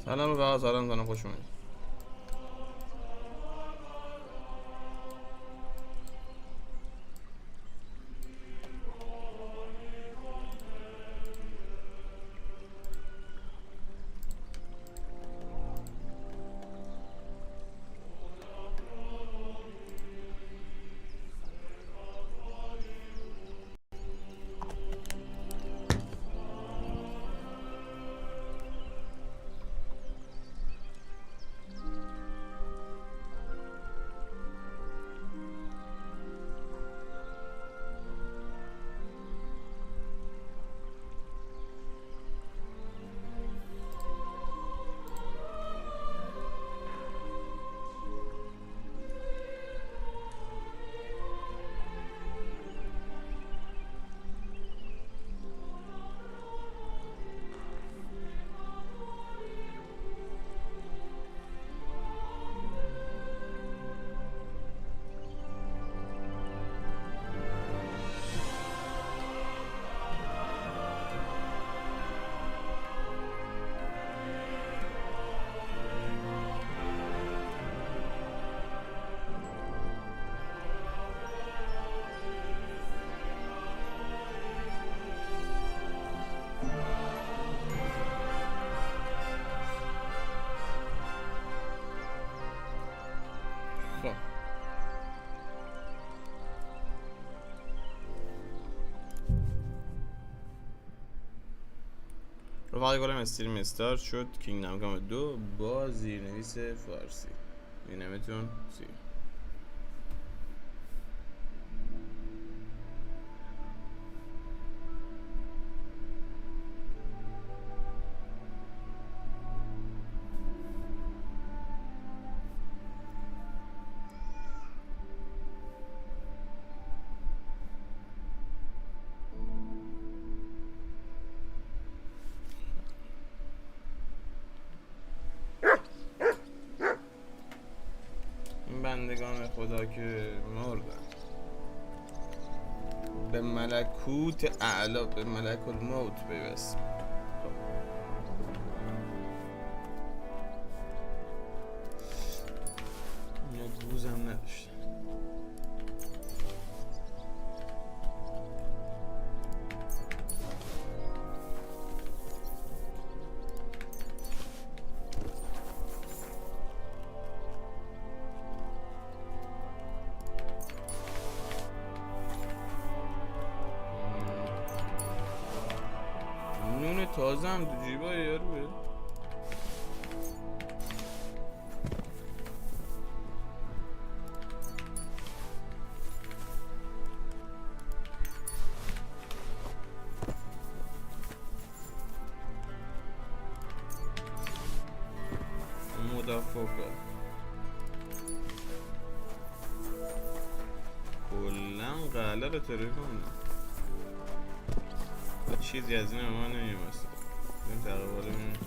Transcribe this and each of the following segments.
سلام رفقا، سلام خوش اومدید. رفقای گلم، استریم استارت شد. کینگدم کام 2 با زیرنویس فارسی. بینمتون زیر. بندگان خدا که مردن به ملکوت اعلا، به ملک الموت پیوست. اینا گوزم نداشتن. تازه هم تو جیبای یاروه. مدافع کلن قله رو تلفن چیزی از این ما نمیمسته. این تقریباله میونه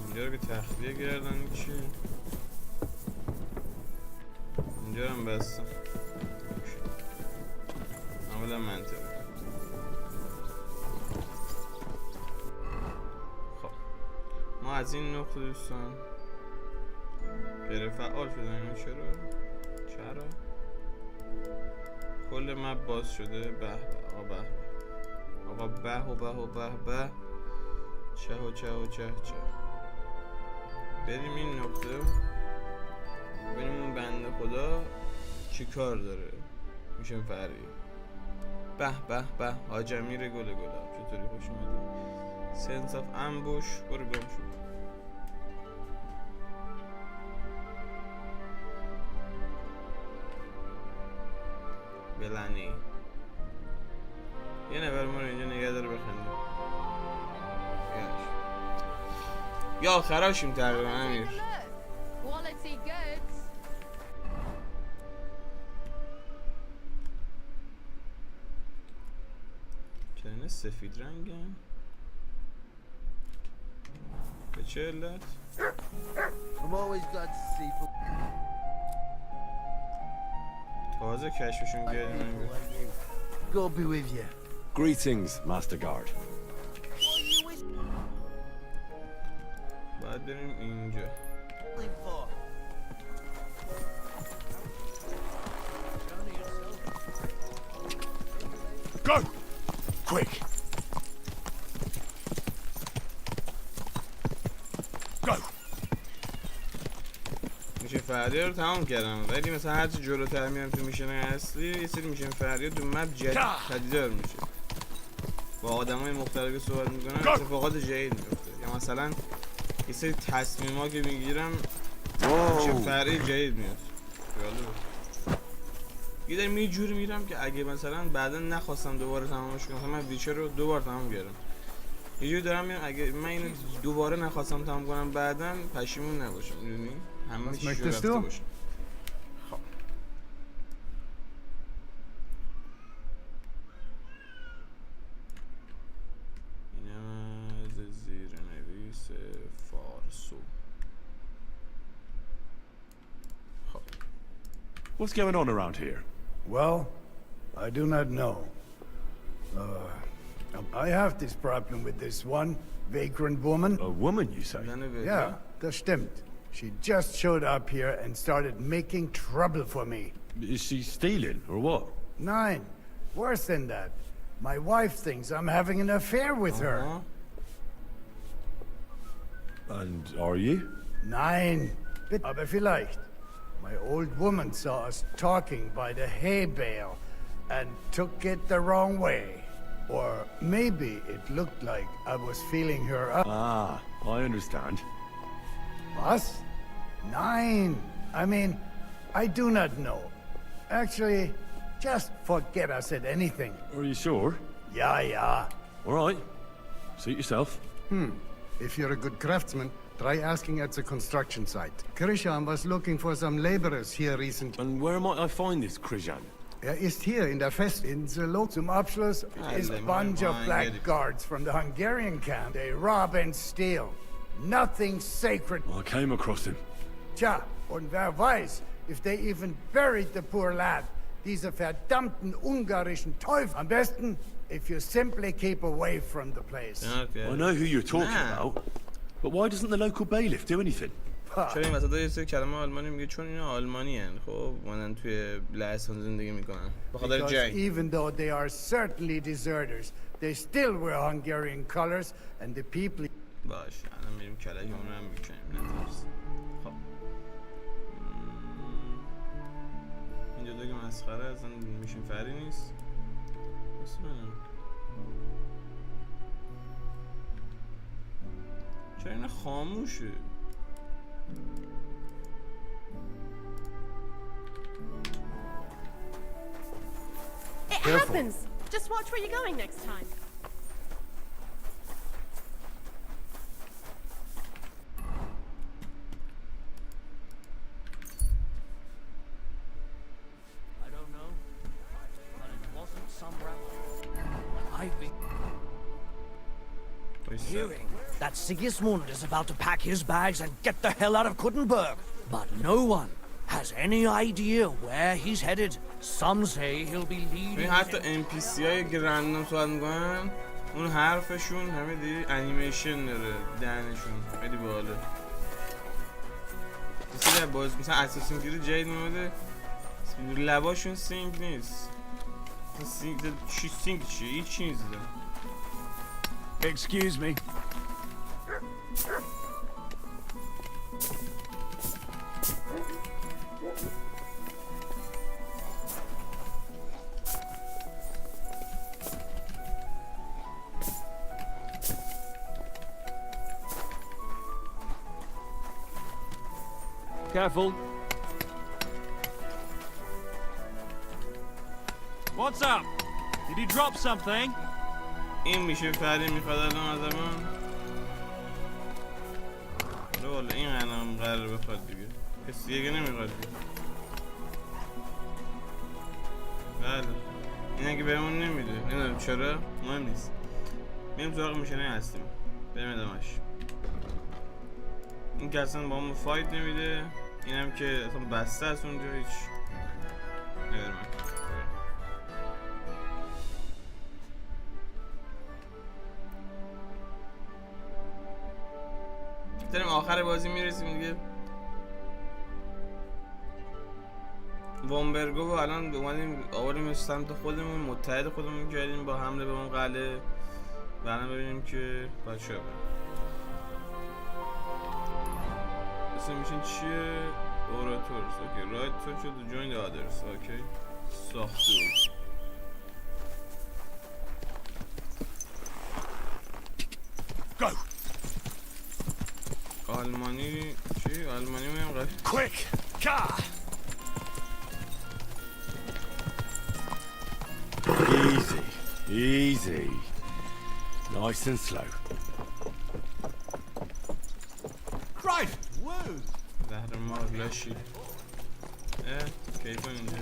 اینجا رو که تخلیه کردن. چی؟ اینجا هم بستن. عملا منطقه. خب ما از این نقطه دوستان غیر فعال شدن. اینا چرا؟ کل مپ باز شده. به آقا به چه بریم این نقطه ببینیم اون بنده خدا چی کار داره. میشه فرقی. به حاج امیر گل گلاب، چطوری؟ خوش اومدی. سنس آف امبوش. برو گم شو. بلنی یه نفر ما رو اینجا نگه داره بخندیم. یا خراشیم تقریبا امیر. چرا اینه سفید رنگن؟ به چه علت؟ تازه کشفشون کردیم. God be with you. Greetings, Master Guard. باید بریم اینجا. Go! Quick! Go! میشن فریاد رو تمام کردم، ولی مثلا هرچی جلوتر میرم تو میشن اصلی یه سری میشن فریاد تو مپ جدید پدیدار میشه، با آدمای مختلفی صحبت میکنن، اتفاقات جدید میفته. یا مثلا یه سری تصمیما که میگیرم میشن فریاد جدید میاد. یه داریم یه جوری میرم که اگه مثلا بعدا نخواستم دوباره تمامش کنم، من ویچر رو دوبار تمام کردم، یه جوری دارم میرم اگه من اینو دوباره نخواستم تمام کنم بعدا پشیمون نباشم، میدونی؟ همه چیز رو رفته باشم. خب اینم از زیرنویس فارسی. خب What's going on around here? Well, I do not know. I have this problem with this one vagrant woman. A woman, you say? Yeah, das stimmt. She just showed up here and started making trouble for me. Is she stealing, or what? Nein, worse than that. My wife thinks I'm having an affair with her. And are you? Nein, aber vielleicht. My old woman saw us talking by the hay bale and took it the wrong way. Or maybe it looked like I was feeling her up. Ah, I understand. Was? Nein. I mean, I do not know. Actually, just forget I said anything. Are you sure? Yeah. All right. Suit yourself. If you're a good craftsman, try asking at the construction site. Krishan was looking for some laborers here recently. And where might I find this Krishan? Ist hier in der Festinsel. Zum Abschluss is a bunch of blackguards from the Hungarian camp. They rob and steal. Nothing sacred. I came across him. Tja, und wer weiß, if they even buried the poor lad. Diese verdammten ungarischen Teufel. Am besten, if you simply keep away from the place. Okay. I know who you're talking about, but why doesn't the local bailiff do anything? چرا این وسط یه سری کلمه آلمانی میگه؟ چون اینا آلمانی هن، خب مانن توی لهستان زندگی میکنن به خاطر جنگ. Even though they are certainly deserters, they still wear Hungarian colors and the people. باش الان میریم کلک اون رو هم میکنیم، نترس. خب اینجا دیگه مسخره اصلا میشیم فری نیست. بس منم چرا این خاموشه؟ It happens. Just watch where you're going next time. I don't know, but it wasn't some rebel. I've been hearing that Sigismund is about to pack his bags and get the hell out of Kuttenberg, but no one has any idea where he's headed. Some say he'll be leading. این حتی NPC هایی که رندوم صحبت میکنن اون حرفشون همه دیگه انیمیشن داره، دهنشون خیلی باحاله. مثلا باز مثلا اساسین کرید جدید اومده لباشون سینک نیست. سینک چیه؟ هیچ چیزی داره. Excuse me. Careful. What's up? Did he drop something? این میشه فری میخواد الان از من رول این الان قرار بخواد دیگه، کسی دیگه نمیخواد دیگه. بله این اگه بهمون نمیده نمیدونم چرا، مهم نیست. میریم سراغ میشنه هستیم، بریم ادامش. این که اصلا با همون فایت نمیده، این هم که اصلا بسته است اونجا هیچ نمیدونم. داریم آخر بازی میرسیم دیگه. وامبرگو و الان اومدیم آوردیم سمت خودمون، متحد خودمون کردیم با حمله به اون قلعه و الان ببینیم که باید چه بریم. اسم میشین چیه؟ اوراتورس. اوکی رایت تو شد جوین د آدرس. اوکی ساختور Go. آلمانی چی؟ آلمانی میم قش Quick. Car. Easy. Easy. Nice and slow. Right. Woo. زهر مار لاشی. کیفون اینجا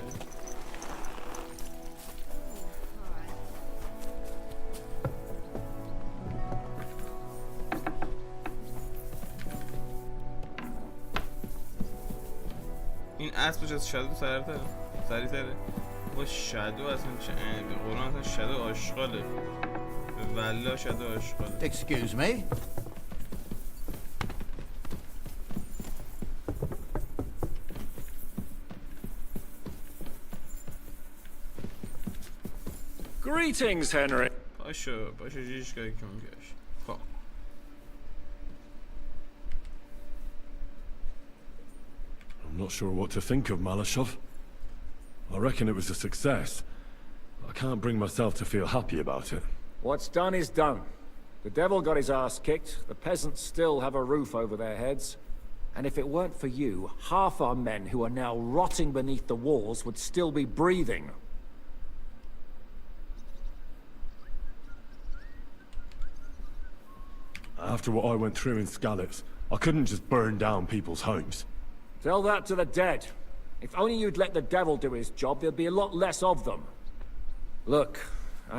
این اسبش از شادو سریع تره با شادو اصلا به قرآن اصلا شادو آشغاله به والله شادو آشغاله. Excuse me? Greetings, Henry. پاشو جیشگاهی که اون گشت. خب I'm not sure what to think of Malashov. I reckon it was a success. I can't bring myself to feel happy about it. What's done is done. The devil got his ass kicked, the peasants still have a roof over their heads. And if it weren't for you, half our men who are now rotting beneath the walls would still be breathing. After what I went through in Skalitz, I couldn't just burn down people's homes. Tell that to the dead. If only you'd let the devil do his job, there'd be a lot less of them. Look,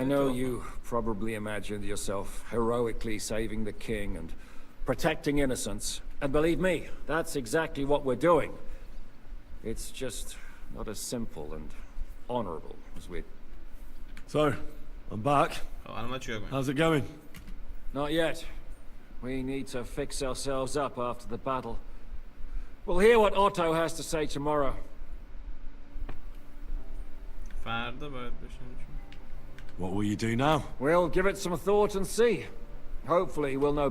I know you probably imagined yourself heroically saving the king and protecting innocents. And believe me, that's exactly what we're doing. It's just not as simple and honorable as we'd... So, I'm back. How's it going? Not yet. We need to fix ourselves up after the battle. We'll hear what Otto has to say tomorrow. What will you do now? We'll give it some thought and see. Hopefully we'll know...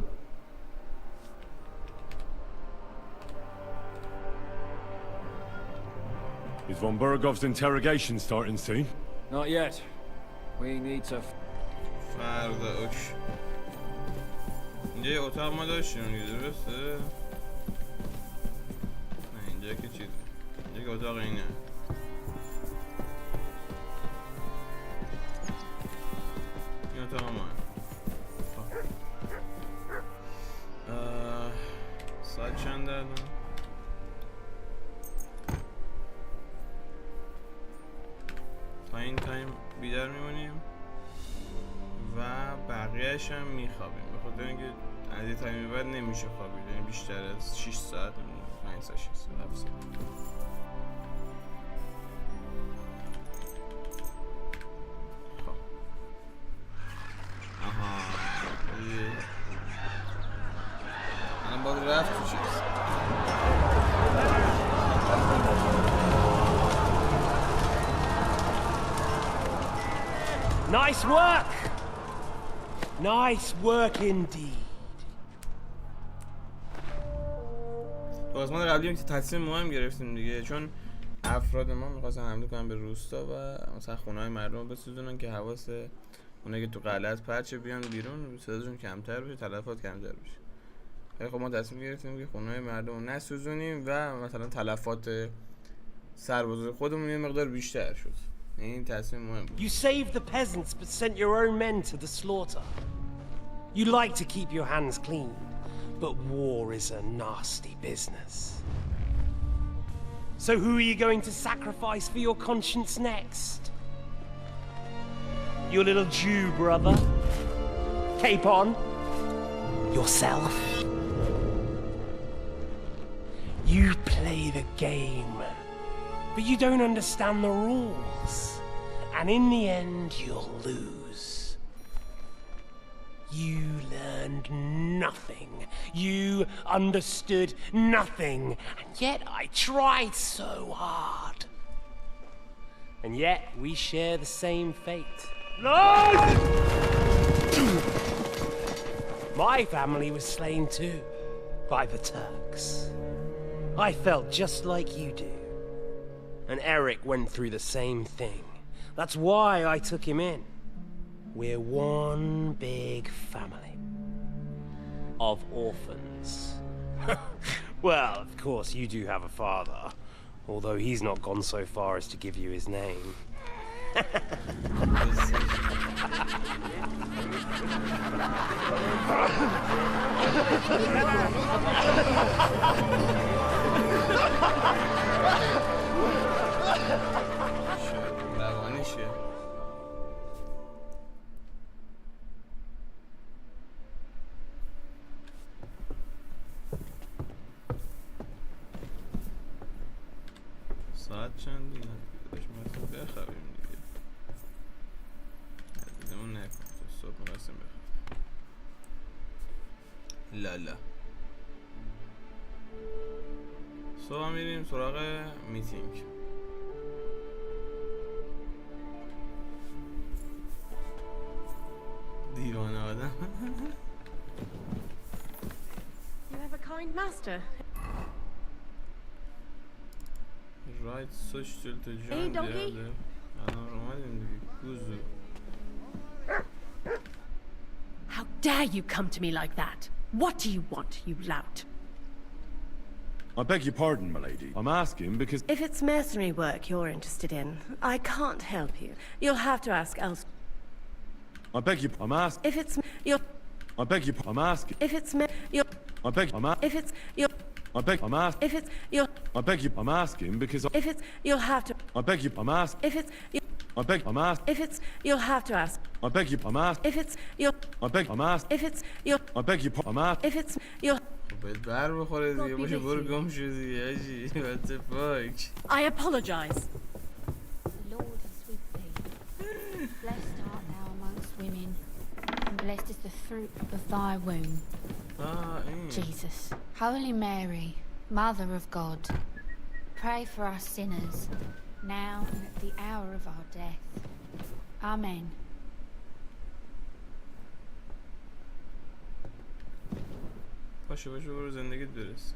Is von Bergov's interrogation starting soon? Not yet. We need to... فردا اوش اینجا یه اتاق ما داشتیم دیگه درسته؟ نه اینجا که چیزه اینجا که اتاق اینه این اتاق ما ساعت چند دردن؟ تا این تایم بیدار میمونیم و بقیهش هم میخوابیم به خاطر اینکه از یه تایمی بعد نمیشه خوابید یعنی بیشتر از 6 ساعت 5 ساعت 6 ساعت 7 ساعت خب آها الان باید رفت تو چیز Nice work! Nice work indeed. تو قسمت قبلی که تصمیم مهم گرفتیم دیگه چون افراد ما می‌خواستن حمله کنن به روستا و مثلا خونه‌های مردم رو بسوزونن که حواس اونایی که تو قلعه پرچه بیان بیرون صداشون کمتر بشه تلفات کمتر بشه. خیلی خب ما تصمیم گرفتیم که خونه‌های مردم رو نسوزونیم و مثلا تلفات سربازای خودمون یه مقدار بیشتر شد. این تصمیم مهم بود. You saved the peasants but sent your own men to the slaughter. You like to keep your hands clean, but war is a nasty business. So who are you going to sacrifice for your conscience next? Your little Jew brother? Cape on? Yourself? You play the game, but you don't understand the rules. And in the end, you'll lose. You learn learned nothing. You understood nothing. And yet I tried so hard. And yet we share the same fate. My family was slain too, by the Turks. I felt just like you do. And Eric went through the same thing. That's why I took him in. We're one big family. Of orphans. Well, of course you do have a father. Although he's not gone so far as to give you his name. روانیشه. ساعت چند دیگه داشت مثلا بخوابیم دیگه. دیدمون نکن تو صبح می‌خواستیم بخوابیم. لالا صبح میریم سراغ میتینگ. دیوانه آدم. You have a kind master. Right social to John. Hey, donkey. الان اومدیم دیگه. گوزو. How dare you come to me like that? What do you want, you lout? I beg your pardon, milady. I'm asking because... If it's mercenary work you're interested in, I can't help you. You'll have to ask else. I beg your... I'm asking... If it's your... I beg your... I'm asking... If it's your... I beg... I'm asking... If it's your... I beg... I'm asking... If it's your... I beg you... I'm asking because... If it's... You'll have to... I beg you... I'm asking... If it's... Your, I beg... I'm asking... if it's... You'll have to ask. I beg you... I'm asking... If it's your... I beg... I'm asking... If it's your... I beg you... I'm asking... If it's your... باید بر بخوره دیگه باشه برو گم شدی آجی. What the fuck. I apologize. The Lord is with thee. Blessed art thou amongst women, and blessed is the fruit of thy womb. این. Jesus. Holy Mary, Mother of God, pray for us sinners, now and at the hour of our death. Amen. باشه برو زندگیت برس.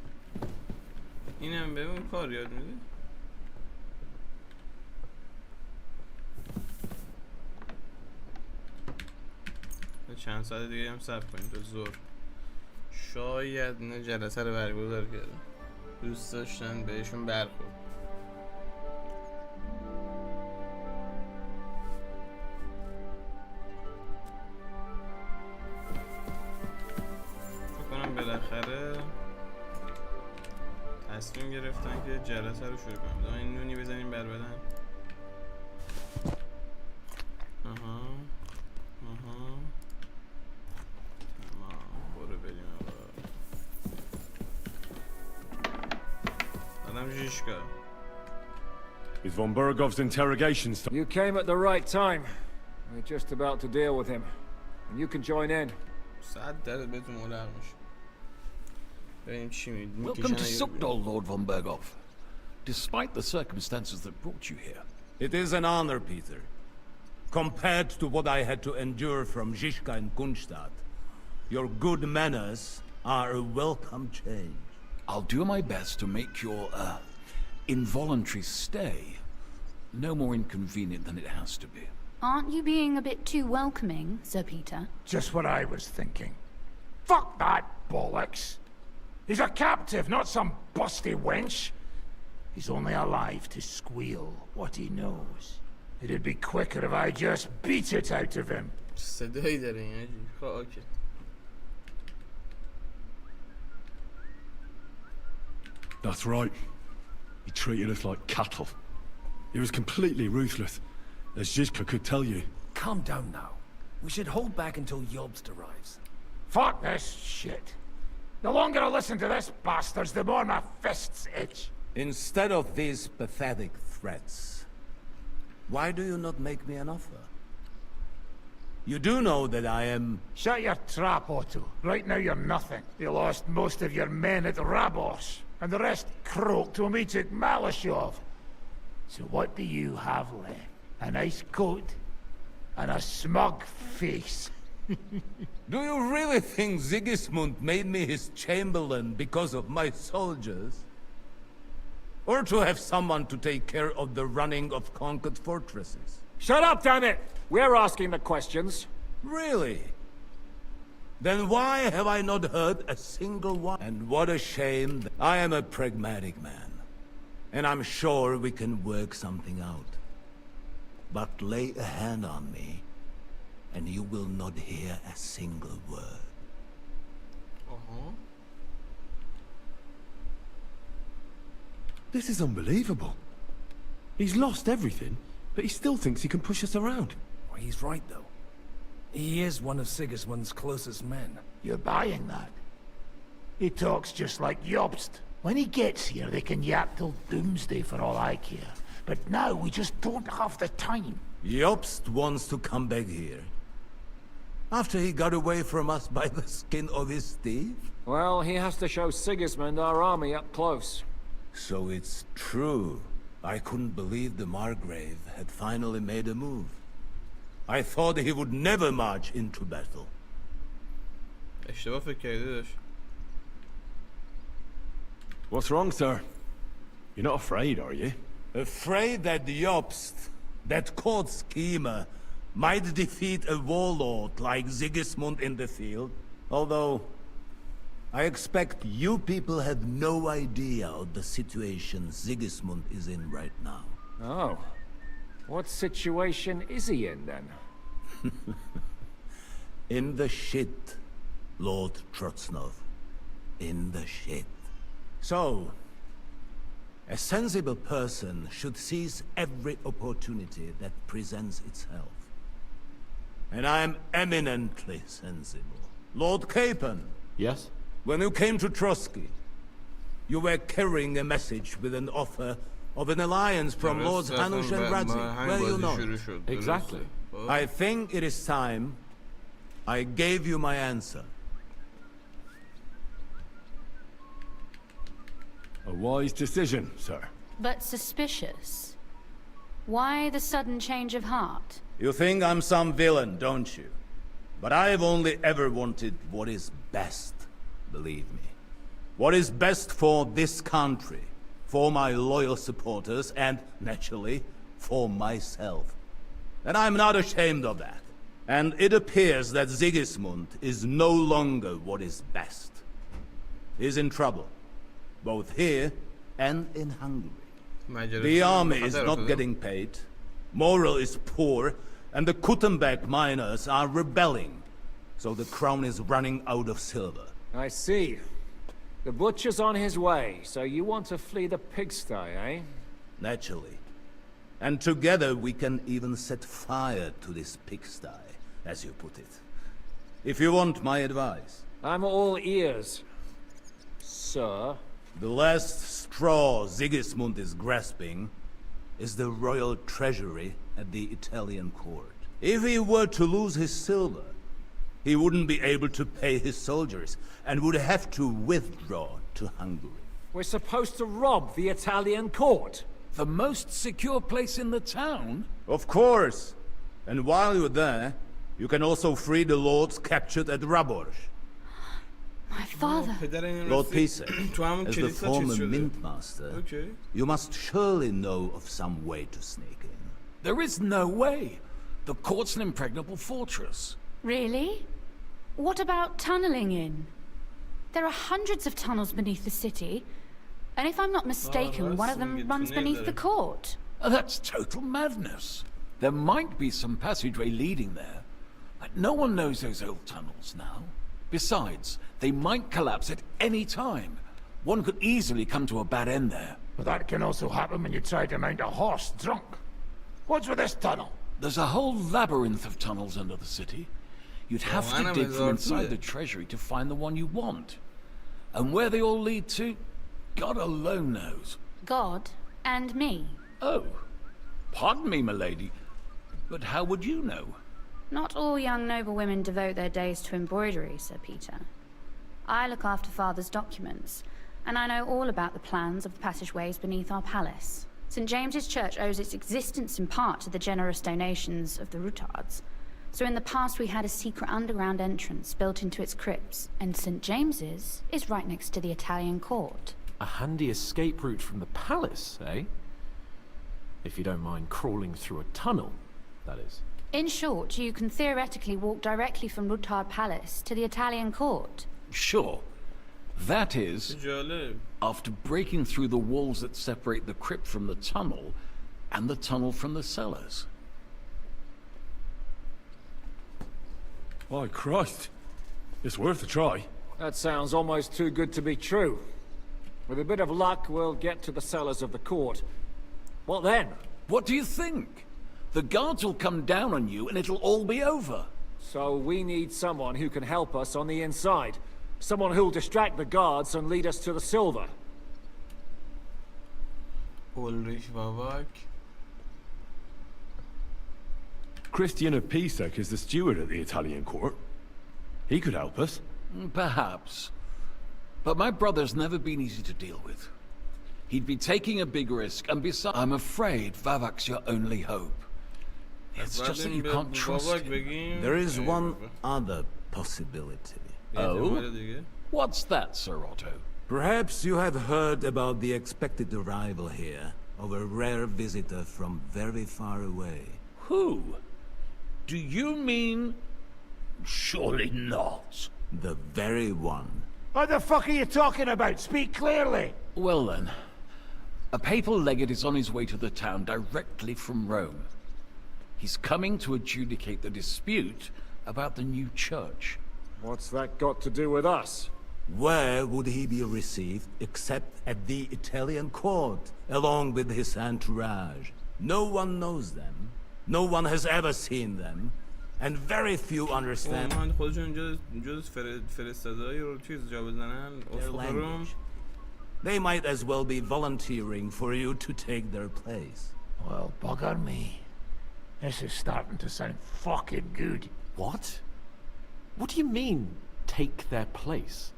اینم بهمون کار یاد میده. چند ساعت دیگه هم صبر کنیم تا ظهر. شاید اینا جلسه رو برگزار کردن. دوست داشتن بهشون برخورد. بالاخره تصمیم گرفتن که جلسه رو شروع کنیم. دارم این نونی بزنیم بر بدن. آها تمام برو بریم آدم ژیشکا. Is von Bergov's interrogation stuff? You came at the right time. We're just about to deal with him. And you can join in. 100% بهتون ملحق میشه. ببینیم چی میگه. Welcome to Sukdal, Lord von Bergov. Despite the circumstances that brought you here. It is an honor, Peter. Compared to what I had to endure from Zizka and Kunstadt, your good manners are a welcome change. I'll do my best to make your, involuntary stay no more inconvenient than it has to be. Aren't you being a bit too welcoming, Sir Peter? Just what I was thinking. Fuck that bollocks! He's a captive, not some busty wench. He's only alive to squeal what he knows. It'd be quicker if I just beat it out of him. صدایی داره این آجی. خب اوکی. That's right. He treated us like cattle. He was completely ruthless, as Zizka could tell you. Calm down now. We should hold back until Jobst arrives. Fuck this shit. The longer I listen to this bastards, the more my fists itch. Instead of these pathetic threats, why do you not make me an offer? You do know that I am... Shut your trap, Otto. Right now you're nothing. You lost most of your men at Rabos, and the rest croaked when we took Malashov. So what do you have left? A nice coat and a smug face. Do you really think Sigismund made me his chamberlain because of my soldiers? Or to have someone to take care of the running of conquered fortresses? Shut up, damn it! We're asking the questions. Really? Then why have I not heard a single one? And what a shame. I am a pragmatic man. And I'm sure we can work something out. But lay a hand on me, and you will not hear a single word. This is unbelievable. He's lost everything, but he still thinks he can push us around. Well, he's right, though. He is one of Sigismund's closest men. You're buying that? He talks just like Jobst. When he gets here, they can yap till doomsday for all I care. But now we just don't have the time. Jobst wants to come back here. After he got away from us by the skin of his teeth? Well, he has to show Sigismund our army up close. So it's true. I couldn't believe the Margrave had finally made a move. I thought he would never march into battle. اشتباه فکر کردی داشت. What's wrong, sir? You're not afraid, are you? Afraid that Jobst, that court schemer, might defeat a warlord like Sigismund in the field. Although, I expect you people have no idea of the situation Sigismund is in right now. Oh. What situation is he in, then? In the shit, Lord Trotznov. In the shit. So, a sensible person should seize every opportunity that presents itself. And I am eminently sensible. Lord Capon. Yes? When you came to Trotsky, you were carrying a message with an offer of an alliance from Lords Hanush and Radzik, were you not? Exactly. I think it is time I gave you my answer. A wise decision, sir. But suspicious. Why the sudden change of heart? You think I'm some villain, don't you? But I've only ever wanted what is best, believe me. What is best for this country, for my loyal supporters, and, naturally, for myself. And I'm not ashamed of that. And it appears that Sigismund is no longer what is best. He's in trouble, both here and in Hungary. The army is not getting paid, morale is poor, and the Kuttenberg miners are rebelling. So the crown is running out of silver. I see. The butcher's on his way, so you want to flee the pigsty, eh? Naturally. And together we can even set fire to this pigsty, as you put it. If you want my advice. I'm all ears, sir. The last straw Sigismund is grasping is the royal treasury at the Italian court. If he were to lose his silver, he wouldn't be able to pay his soldiers and would have to withdraw to Hungary. We're supposed to rob the Italian court. The most secure place in the town? Of course. And while you're there, you can also free the lords captured at Raborsh. My father. Lord Pisek, as the former mint master, you must surely know of some way to sneak in. There is no way. The court's an impregnable fortress. Really? What about tunneling in? There are hundreds of tunnels beneath the city, and if I'm not mistaken, one of them runs beneath the court. That's total madness. There might be some passageway leading there, but no one knows those old tunnels now. Besides, they might collapse at any time. One could easily come to a bad end there. But that can also happen when you try to mount a horse drunk. What's with this tunnel? There's a whole labyrinth of tunnels under the city. You'd have to dig from inside the treasury to find the one you want. And where they all lead to, God alone knows. God and me. Oh, pardon me, milady, but how would you know? Not all young noble women devote their days to embroidery, Sir Peter. I look after Father's documents, and I know all about the plans of the passageways beneath our palace. St. James's Church owes its existence in part to the generous donations of the Routards. So in the past we had a secret underground entrance built into its crypts, and St. James's is right next to the Italian court. A handy escape route from the palace, eh? If you don't mind crawling through a tunnel, that is. In short, you can theoretically walk directly from Routard Palace to the Italian court. Sure. That is, after breaking through the walls that separate the crypt from the tunnel, and the tunnel from the cellars. My Christ. It's worth a try. That sounds almost too good to be true. With a bit of luck, we'll get to the cellars of the court. What then? What do you think? The guards will come down on you and it'll all be over. So we need someone who can help us on the inside. Someone who'll distract the guards and lead us to the silver. Ulrich Wawak. Christian of Pisek is the steward at the Italian court. He could help us. Perhaps. But my brother's never been easy to deal with. He'd be taking a big risk, and besides, I'm afraid Vavak's your only hope. It's just that you can't trust him. There is one other possibility. Oh? What's that, Sir Otto? Perhaps you have heard about the expected arrival here of a rare visitor from very far away. Who? Do you mean... Surely not. The very one. What the fuck are you talking about? Speak clearly. Well then, a papal legate is on his way to the town directly from Rome. He's coming to adjudicate the dispute about the new church. What's that got to do with us? Where would he be received except at the Italian court, along with his entourage? No one knows them. No one has ever seen them. And very few understand their language. They might as well be volunteering for you to take their place. Well, bugger me. This is starting to sound fucking good. What? What do you mean, take their place?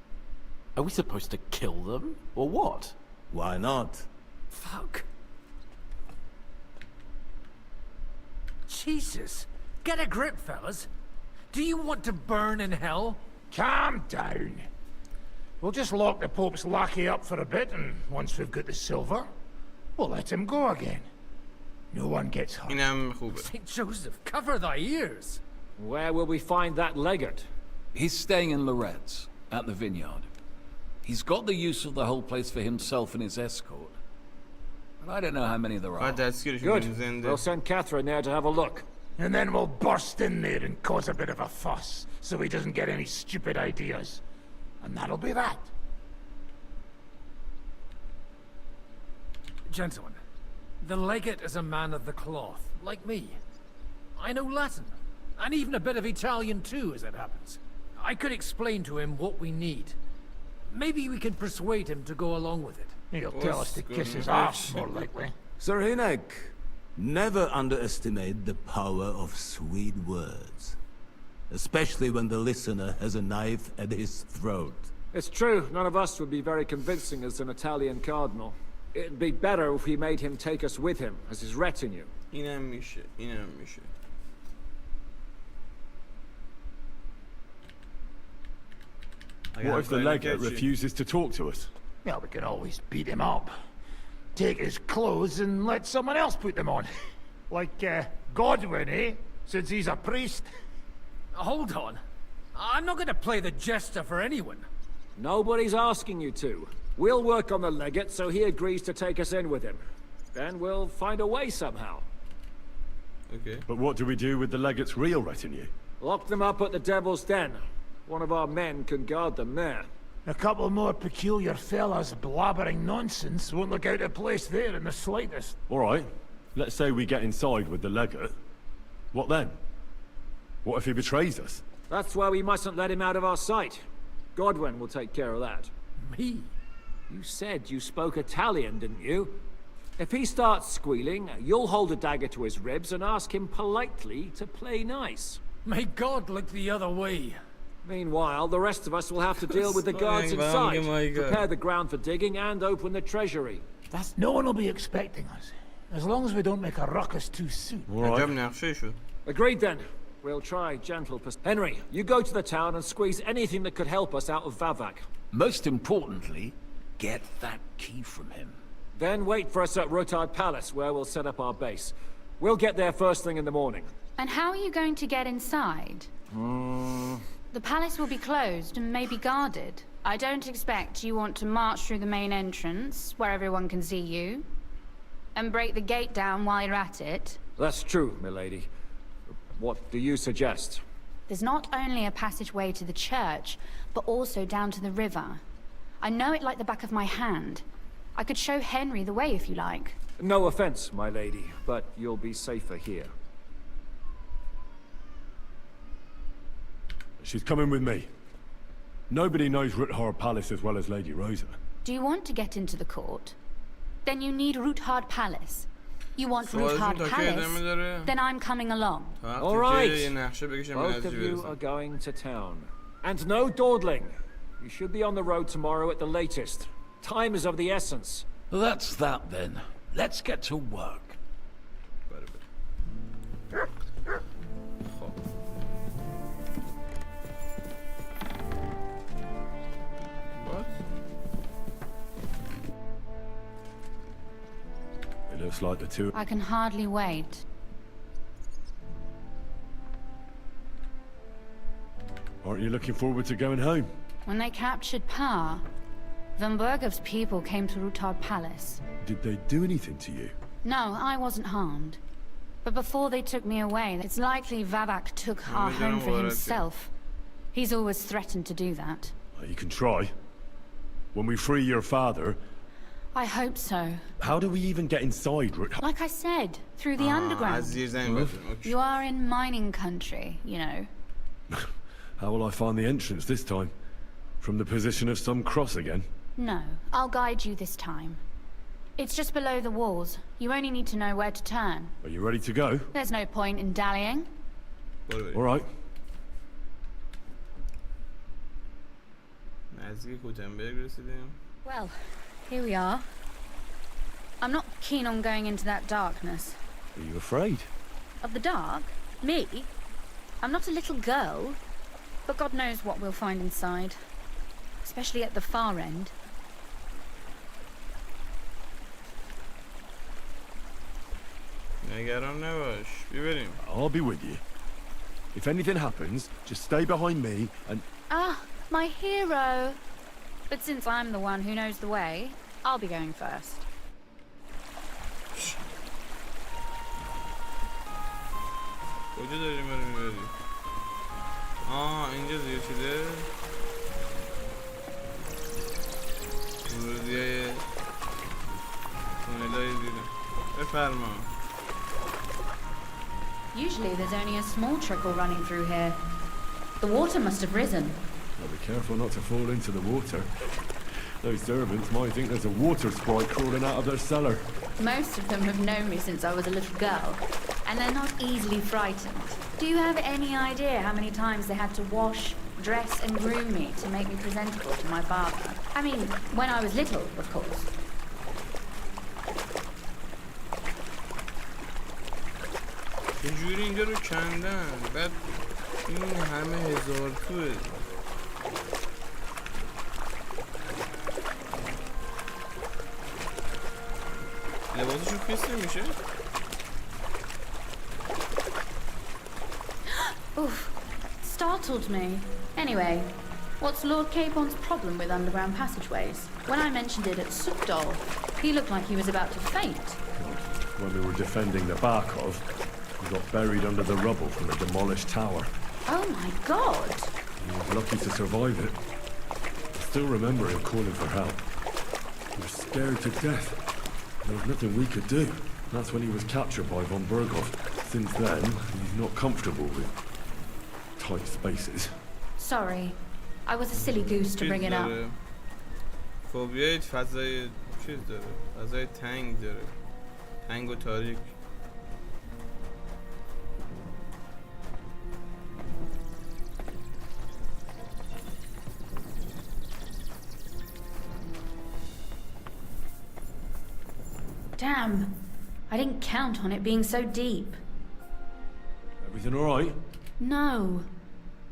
Are we supposed to kill them, or what? Why not? Fuck. Jesus. Get a grip, fellas. Do you want to burn in hell? Calm down. We'll just lock the Pope's lackey up for a bit, and once we've got the silver, we'll let him go again. No one gets hurt. St. Joseph, cover thy ears. Where will we find that legate? He's staying in Loretz, at the vineyard. He's got the use of the whole place for himself and his escort. But I don't know how many there are. Good. We'll send Catherine there to have a look. And then we'll burst in there and cause a bit of a fuss, so he doesn't get any stupid ideas. And that'll be that. Gentlemen, the legate is a man of the cloth, like me. I know Latin, and even a bit of Italian too, as it happens. I could explain to him what we need. Maybe we can persuade him to go along with it. He'll tell us to kiss his ass, more likely. Sir Hinek, never underestimate the power of sweet words. Especially when the listener has a knife at his throat. It's true, none of us would be very convincing as an Italian cardinal. It'd be better if we made him take us with him, as his retinue. What if the legate refuses to talk to us? Well, we can always beat him up. Take his clothes and let someone else put them on. Like, Godwin, eh? Since he's a priest. Hold on. I'm not going to play the jester for anyone. Nobody's asking you to. We'll work on the legate so he agrees to take us in with him. Then we'll find a way somehow. Okay. But what do we do with the legate's real retinue? Lock them up at the Devil's Den. One of our men can guard them there. A couple more peculiar fellas blabbering nonsense won't look out of place there in the slightest. All right. Let's say we get inside with the legate. What then? What if he betrays us? That's why we mustn't let him out of our sight. Godwin will take care of that. Me? You said you spoke Italian, didn't you? If he starts squealing, you'll hold a dagger to his ribs and ask him politely to play nice. May God look the other way. Meanwhile, the rest of us will have to deal with the guards inside, prepare the ground for digging, and open the treasury. No one will be expecting us, as long as we don't make a ruckus too soon. Agreed then. We'll try gentle Henry, you go to the town and squeeze anything that could help us out of Vavak. Most importantly, get that key from him. Then wait for us at Rotard Palace, where we'll set up our base. We'll get there first thing in the morning. And how are you going to get inside? The palace will be closed and maybe guarded. I don't expect you want to march through the main entrance, where everyone can see you, and break the gate down while you're at it. That's true, milady. What do you suggest? There's not only a passageway to the church, but also down to the river. I know it like the back of my hand. I could show Henry the way if you like. No offense, my lady, but you'll be safer here. She's coming with me. Nobody knows Ruthard Palace as well as Lady Rosa. Do you want to get into the court? Then you need Ruthard Palace. You want Ruthard Palace? Then I'm coming along. All right. Both of you are going to town. And no dawdling. You should be on the road tomorrow at the latest. Time is of the essence. That's that then. Let's get to work. It looks like the two... I can hardly wait. Aren't you looking forward to going home? When they captured Pa, Van Bergov's people came to Ruthard Palace. Did they do anything to you? No, I wasn't harmed. But before they took me away, it's likely Vavak took our home for himself. He's always threatened to do that. Well, you can try. When we free your father... I hope so. How do we even get inside, Ruthard? Like I said, through the underground. You are in mining country, you know. How will I find the entrance this time? From the position of some cross again? No, I'll guide you this time. It's just below the walls. You only need to know where to turn. Are you ready to go? There's no point in dallying. All right. Well, here we are. I'm not keen on going into that darkness. Are you afraid? Of the dark? Me? I'm not a little girl. But God knows what we'll find inside. Especially at the far end. I'll be with you. If anything happens, just stay behind me and... Ah, my hero! But since I'm the one who knows the way, I'll be going first. اینجا زیر شده ورودیه تونلای زیره بفرما. Usually there's only a small trickle running through here. The water must have risen. Well, be careful not to fall into the water. Those servants might think there's a water sprite crawling out of their cellar. Most of them have known me since I was a little girl, and they're not easily frightened. Do you have any idea how many times they had to wash, dress, and groom me to make me presentable to my father? I mean, when I was little, of course. چجوری اینجا رو کندن بعد این همه هزار توه. لباسشون خیس نمیشه؟ Oof, startled me. Anyway, what's Lord Capon's problem with underground passageways? When I mentioned it at Sukdol, he looked like he was about to faint. When we were defending the Barkov, we got buried under the rubble from a demolished tower. Oh my god! He was lucky to survive it. I still remember him calling for help. He was scared to death. There was nothing we could do. That's when he was captured by von Berghoff. Since then, he's not comfortable with tight spaces. Sorry. I was a silly goose to bring it up. فوبیای فضای چیز داره. فضای تنگ داره. تنگ و تاریک. Damn. I didn't count on it being so deep. Everything all right? No.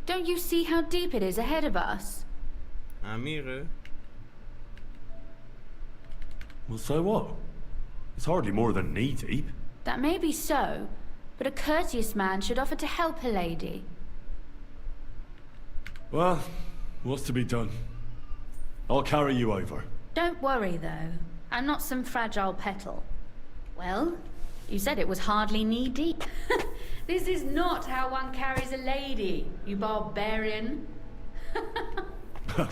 Don't you see how deep it is ahead of us? عمیقه. Well, so what? It's hardly more than knee deep. That may be so, but a courteous man should offer to help a lady. Well, what's to be done? I'll carry you over. Don't worry, though. I'm not some fragile petal. Well, you said it was hardly knee-deep. This is not how one carries a lady, you barbarian.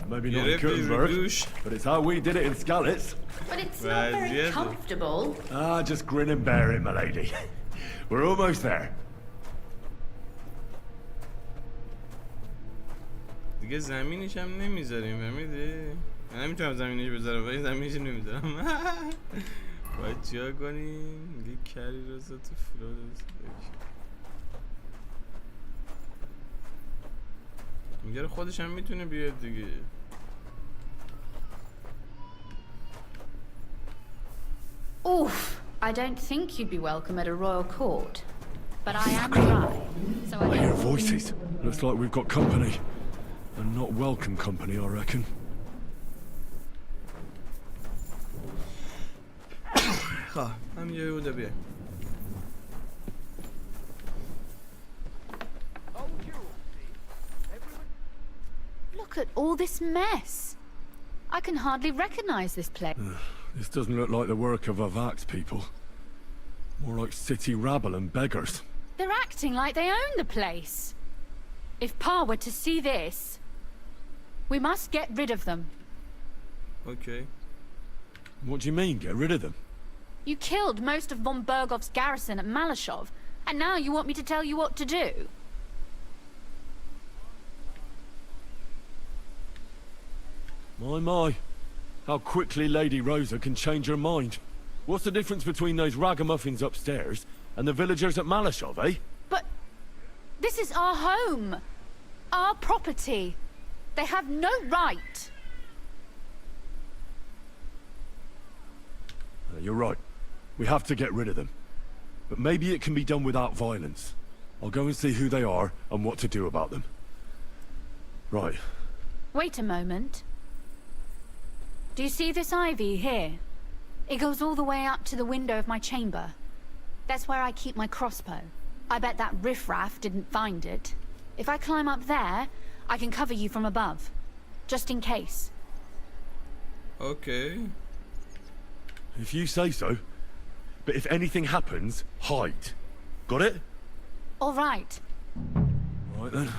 Maybe not in Kuttenberg, but it's how we did it in Skalitz. But it's not very comfortable. Ah, just grin and bear it, my lady. We're almost there. دیگه زمینش هم نمیذاریم فهمیدی؟ من نمیتونم زمینش بذارم ولی زمینش نمیذارم. باید چیا کنیم؟ میگه کری رو تو فلو میگه خودش هم میتونه بیاد دیگه. Oof, I don't think you'd be welcome at a royal court. But I am dry, so I hear voices. Looks like we've got company. And not welcome company, I reckon. Look at all this mess. I can hardly recognize this place. This doesn't look like the work of Avak's people. More like city rabble and beggars. They're acting like they own the place. If Pa were to see this, we must get rid of them. Okay. What do you mean, get rid of them? You killed most of von Bergov's garrison at Malashov, and now you want me to tell you what to do? My. How quickly Lady Rosa can change her mind. What's the difference between those ragamuffins upstairs and the villagers at Malashov, eh? But this is our home. Our property. They have no right. You're right. We have to get rid of them. But maybe it can be done without violence. I'll go and see who they are and what to do about them. Right. Wait a moment. Do you see this ivy here? It goes all the way up to the window of my chamber. That's where I keep my crossbow. I bet that riffraff didn't find it. If I climb up there, I can cover you from above. Just in case. Okay. If you say so. But if anything happens, hide. Got it? All right. Right then.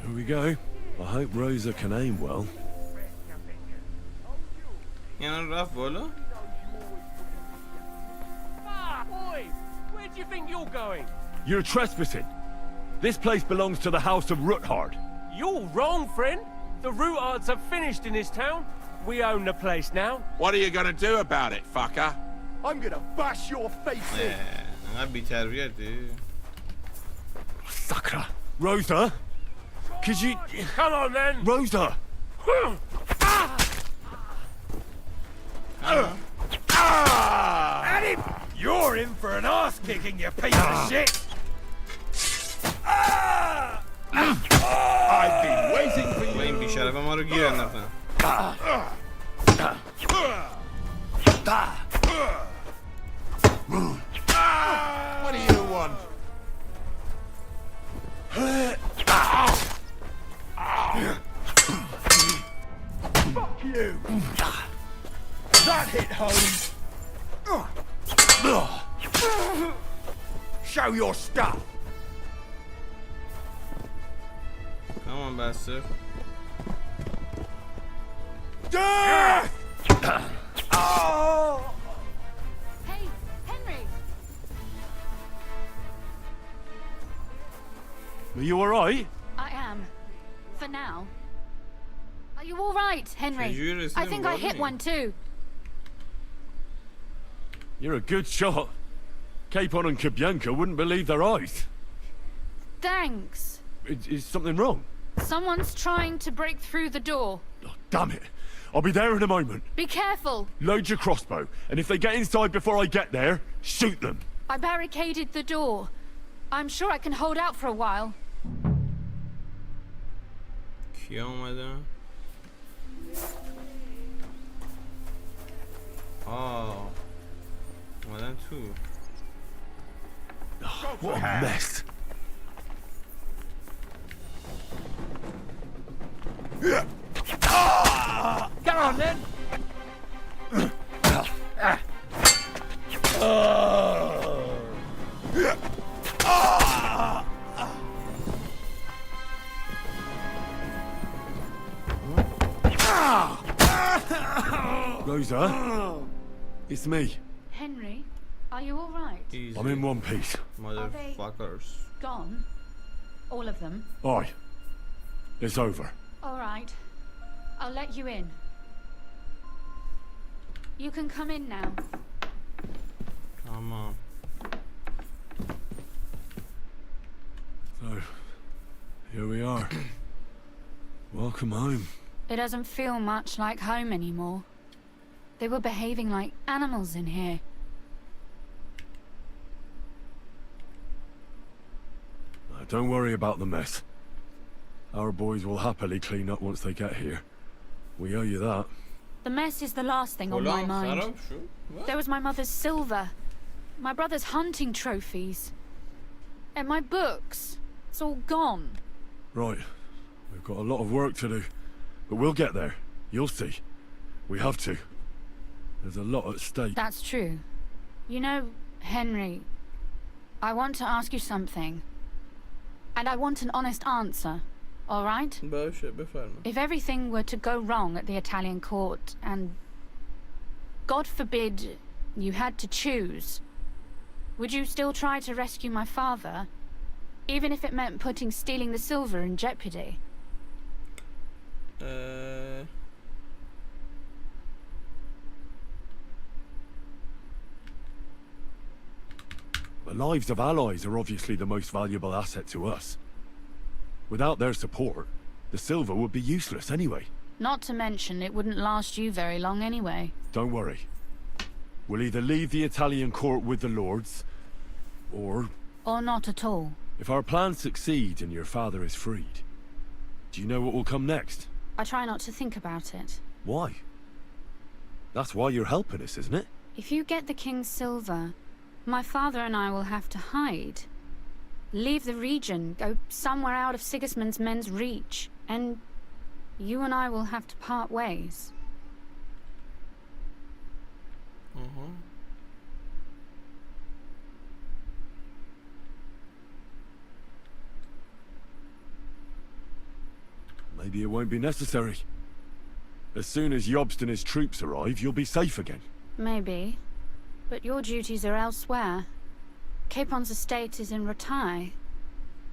Here we go. I hope Rosa can aim well. Ah, boys! Where do you think you're going? You're trespassing. This place belongs to the House of Ruthard. You're wrong, friend. The Ruthards have finished in this town. We own the place now. What are you gonna do about it, fucker? I'm gonna bash your face in. Sakra. Rosa? Could you... Come on, then. Rosa! At him! You're in for an ass-kicking, you piece of shit! I've been waiting for you. What do you want? Fuck you! That hit home! Show your stuff! Come on, bastard. Death! Oh! Hey, Henry! Are you alright? I am. For now. Are you alright, Henry? I think I hit one too. You're a good shot. Capon and Kabianka wouldn't believe their eyes. Thanks. Is something wrong? Someone's trying to break through the door. Oh, damn it. I'll be there in a moment. Be careful. Load your crossbow, and if they get inside before I get there, shoot them. I barricaded the door. I'm sure I can hold out for a while. کیا اومدن؟ اومدن تو. What a mess. Get on then! Rosa, it's me. Henry, are you all right? Easy. I'm in one piece. Motherfuckers. Gone? All of them? Aye. It's over. All right. I'll let you in. You can come in now. Come on. So, here we are. Welcome home. It doesn't feel much like home anymore. They were behaving like animals in here. Don't worry about the mess. Our boys will happily clean up once they get here. We owe you that. The mess is the last thing on my mind. There was my mother's silver, my brother's hunting trophies, and my books. It's all gone. Right. We've got a lot of work to do. But we'll get there. You'll see. We have to. There's a lot at stake. That's true. You know, Henry, I want to ask you something. And I want an honest answer, all right? If everything were to go wrong at the Italian court and, God forbid, you had to choose, would you still try to rescue my father, even if it meant putting stealing the silver in jeopardy? The lives of allies are obviously the most valuable asset to us. Without their support, the silver would be useless anyway. Not to mention, it wouldn't last you very long anyway. Don't worry. We'll either leave the Italian court with the lords, or... Or not at all. If our plans succeed and your father is freed, do you know what will come next? I try not to think about it. Why? That's why you're helping us, isn't it? If you get the king's silver, my father and I will have to hide. Leave the region, go somewhere out of Sigismund's men's reach, and you and I will have to part ways. Maybe it won't be necessary. As soon as Jobst and his troops arrive, you'll be safe again. Maybe. But your duties are elsewhere. Capon's estate is in Retaille.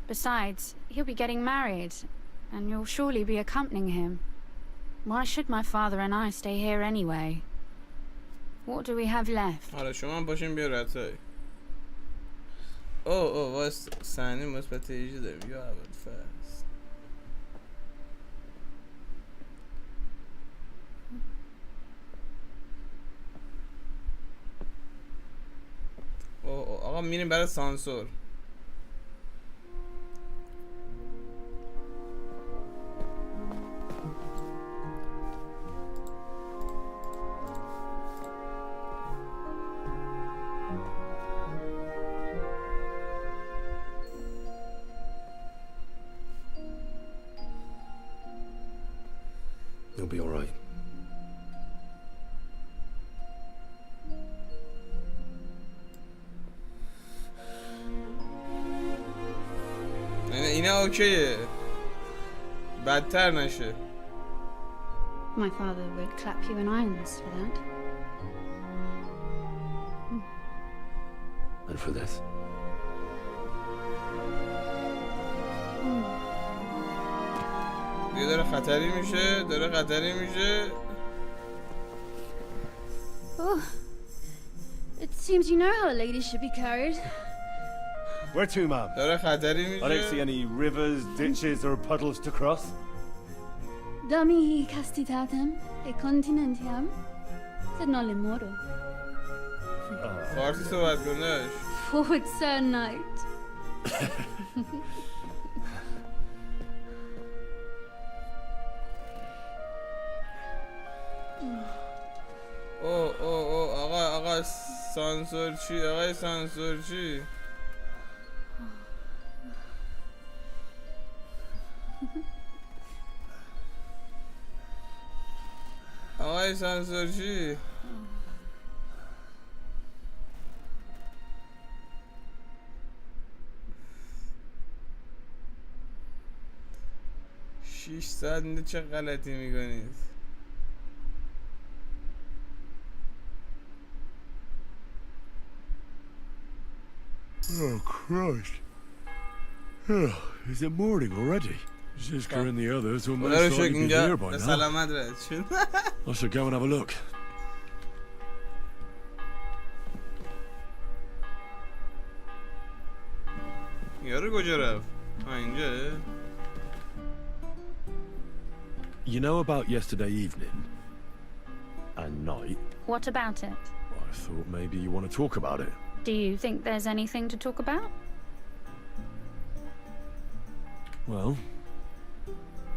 Besides, he'll be getting married, and you'll surely be accompanying him. Why should my father and I stay here anyway? What do we have left? آره شما هم باشین بیا رتای. اوه واسه صحنه مثبت 18 داریم. یا اول فصل. آقا میریم برای سانسور. You'll be all right. اینا اوکیه. بدتر نشه. My father would clap you in irons for that. And for this? دیگه داره خطری میشه. Oh, it seems you know how a lady should be carried. Where to, ma'am? داره خطری میشه. I don't see any rivers, ditches, or puddles to cross. Dammi castitatem e continentiam, sed non le moro. فارسی صحبت کن داشت. Forward, Sir Knight. او آقا سانسورچی، آقای سانسورچی. آقای سانسورچی. شیش ساعت چه غلطی میکنید؟ Oh, Christ. Oh, is it morning already? Ziska and the others will most likely be here by now. سلامت رد شد. I should go and have a look. یارو کجا رفت؟ اینجا. You know about yesterday evening and night? What about it? I thought maybe you want to talk about it. Do you think there's anything to talk about? Well,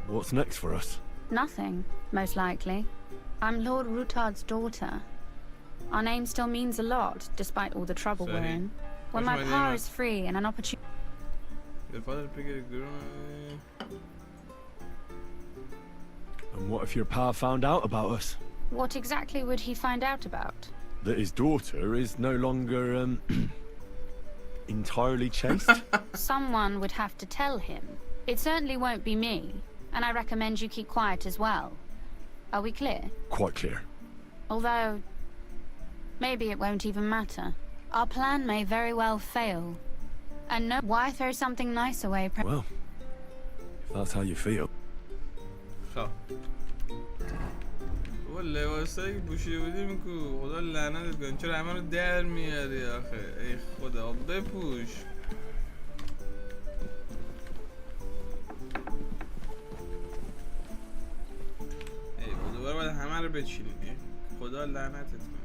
what's next for us? Nothing, most likely. I'm Lord Rutard's daughter. Our name still means a lot, despite all the trouble we're in. When my power is free and an opportunity... And what if your pa found out about us? What exactly would he find out about? That his daughter is no longer, entirely chaste? Someone would have to tell him. It certainly won't be me, and I recommend you keep quiet as well. Are we clear? Quite clear. Although, maybe it won't even matter. Our plan may very well fail. And no, why throw something nice away? Well, if that's how you feel. خب بابا لباسایی که پوشیده بودیم کو خدا لعنتت کنه چرا همه رو در میاری آخه ای خدا بپوش ای خدا دوباره باید همه رو بچینی خدا لعنتت کنه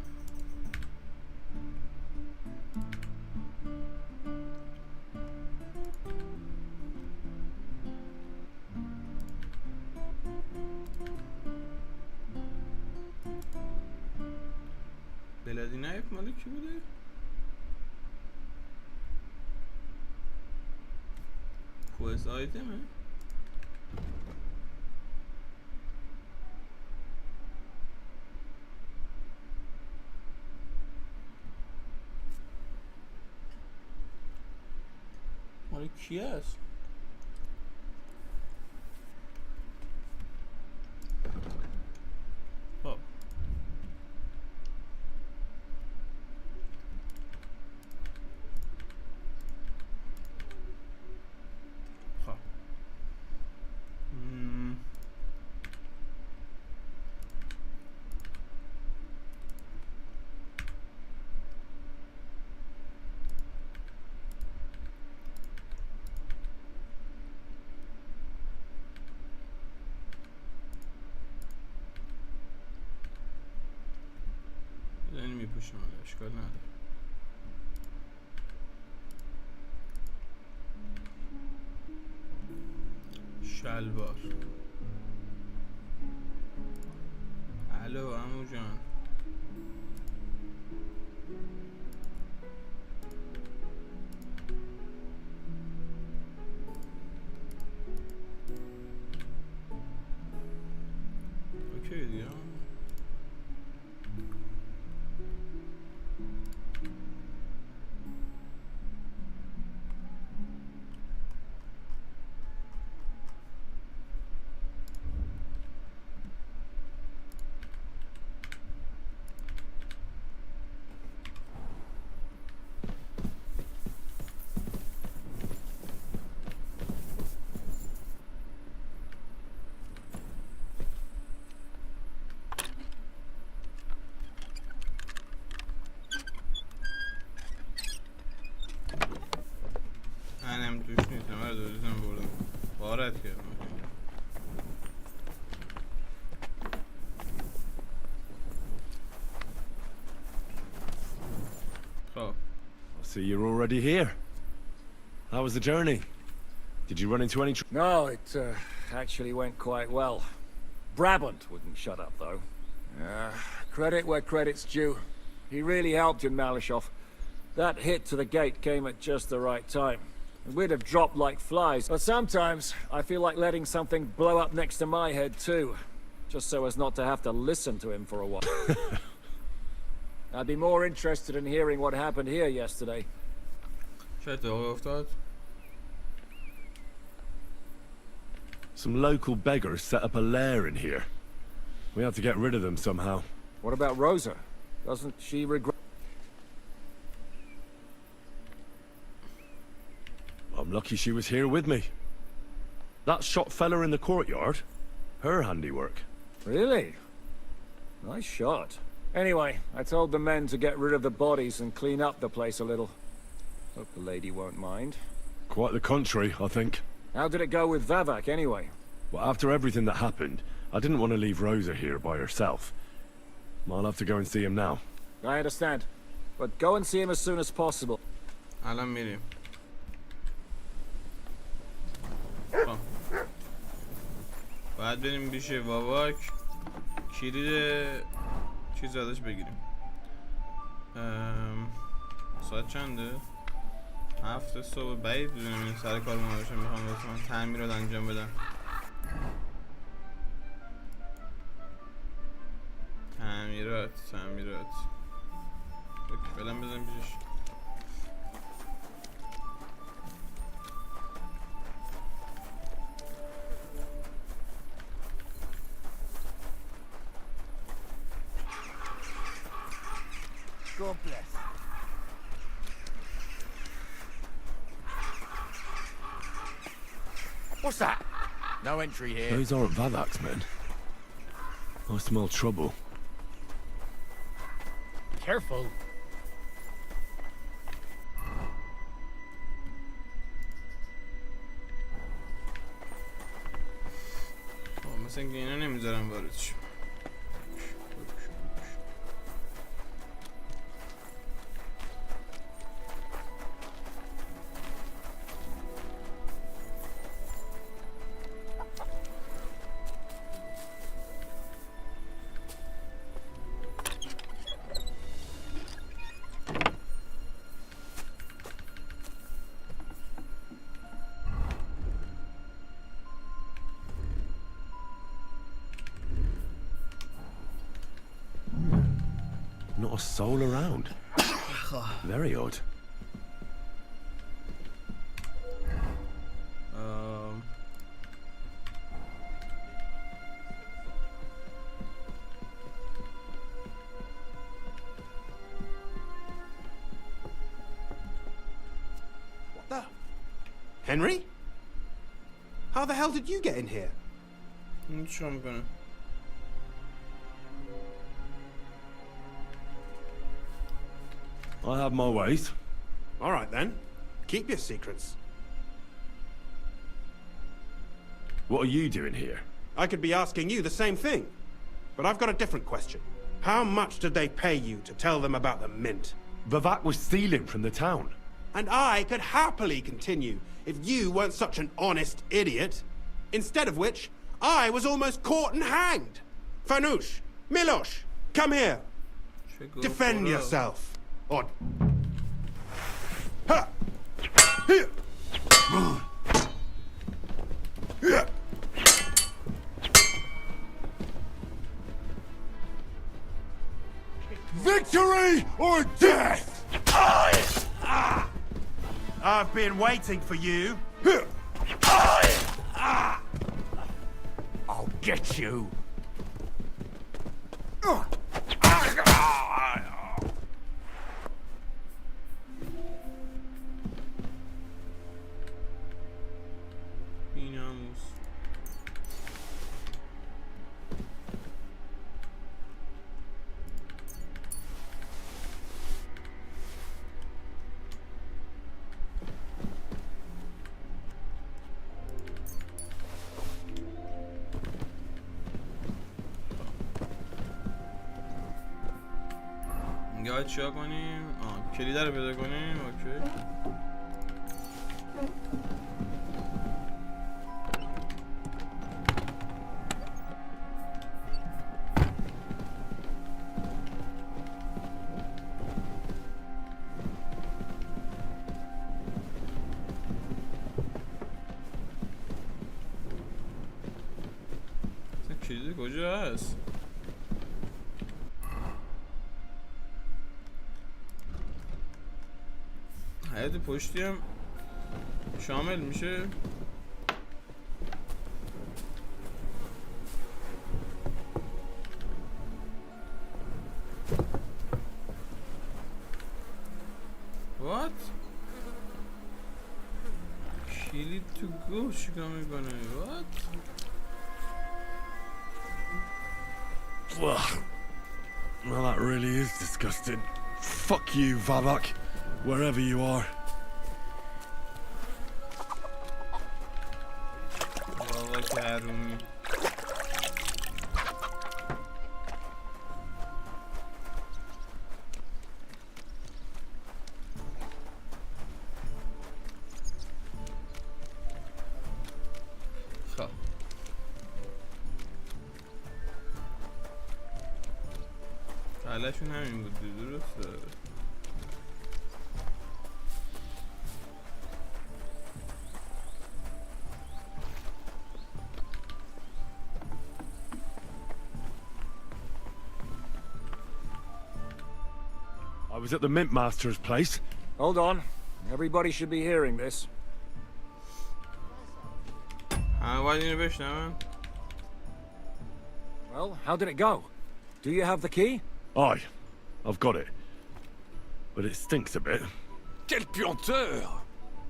بلادی نایف مال کی بوده؟ کوست آیتمه؟ مال کی هست؟ خب میپوشم اشکال نداره شلوار الو عمو جان اوکی دیگه توش نیست همه رو دوریزم بردم بارت کردم See, you're already here. How was the journey? Did you run into any No, it actually went quite well. Brabant wouldn't shut up, though. Credit where credit's due. He really helped in Malishoff. That hit to the gate came at just the right time. We'd have dropped like flies, but sometimes I feel like letting something blow up next to my head too, just so as not to have to listen to him for a while. I'd be more interested in hearing what happened here yesterday. Some local beggars set up a lair in here. We had to get rid of them somehow. What about Rosa? Doesn't she regret... I'm lucky she was here with me. That shot fella in the courtyard, her handiwork. Really? Nice shot. Anyway, I told the men to get rid of the bodies and clean up the place a little. Hope the lady won't mind. Quite the contrary, I think. How did it go with Vavak, anyway? Well, after everything that happened, I didn't want to leave Rosa here by herself. I'll have to go and see him now. I understand. But go and see him as soon as possible. الان میریم. باید بریم پیش واواک کلید چیز ازش بگیریم. ساعت چنده؟ 7 صبح. بعید بدونم این سر کار ما باشم. میخوام واسه من تعمیرات انجام بدم. تعمیرات اوکی فعلا بزنیم پیشش. God bless. What's that? No entry here. Those aren't Vavak's men. I smell trouble. Careful. مثل اینکه اینا نمیذارم وارد شم. Not a soul around. Very odd. What the? Henry? How the hell did you get in here? I'm sure I'm gonna. I have my ways. All right then. Keep your secrets. What are you doing here? I could be asking you the same thing. But I've got a different question. How much did they pay you to tell them about the mint? Vavak was stealing from the town. And I could happily continue if you weren't such an honest idiot. Instead of which, I was almost caught and hanged. Fanush, Milosh, come here. Defend yourself. Or... Ha! Here! Victory or death! I've been waiting for you. I'll get you. یا چیا کنیم؟ کلید رو پیدا کنیم. اوکی. کلید کجا هست؟ حیات پشتی هم شامل میشه. What? کلید تو گوش چیکار میکنه؟ What? Well, that really is disgusting. Fuck you, Vavak, wherever you are. Vavak حرومی. خب حالشون همین بود درسته. I was at the Mint Master's place. Hold on. Everybody should be hearing this. باید اینو بشنون. Well, how did it go? Do you have the key? Aye, I've got it. But it stinks a bit. Quelle puanteur!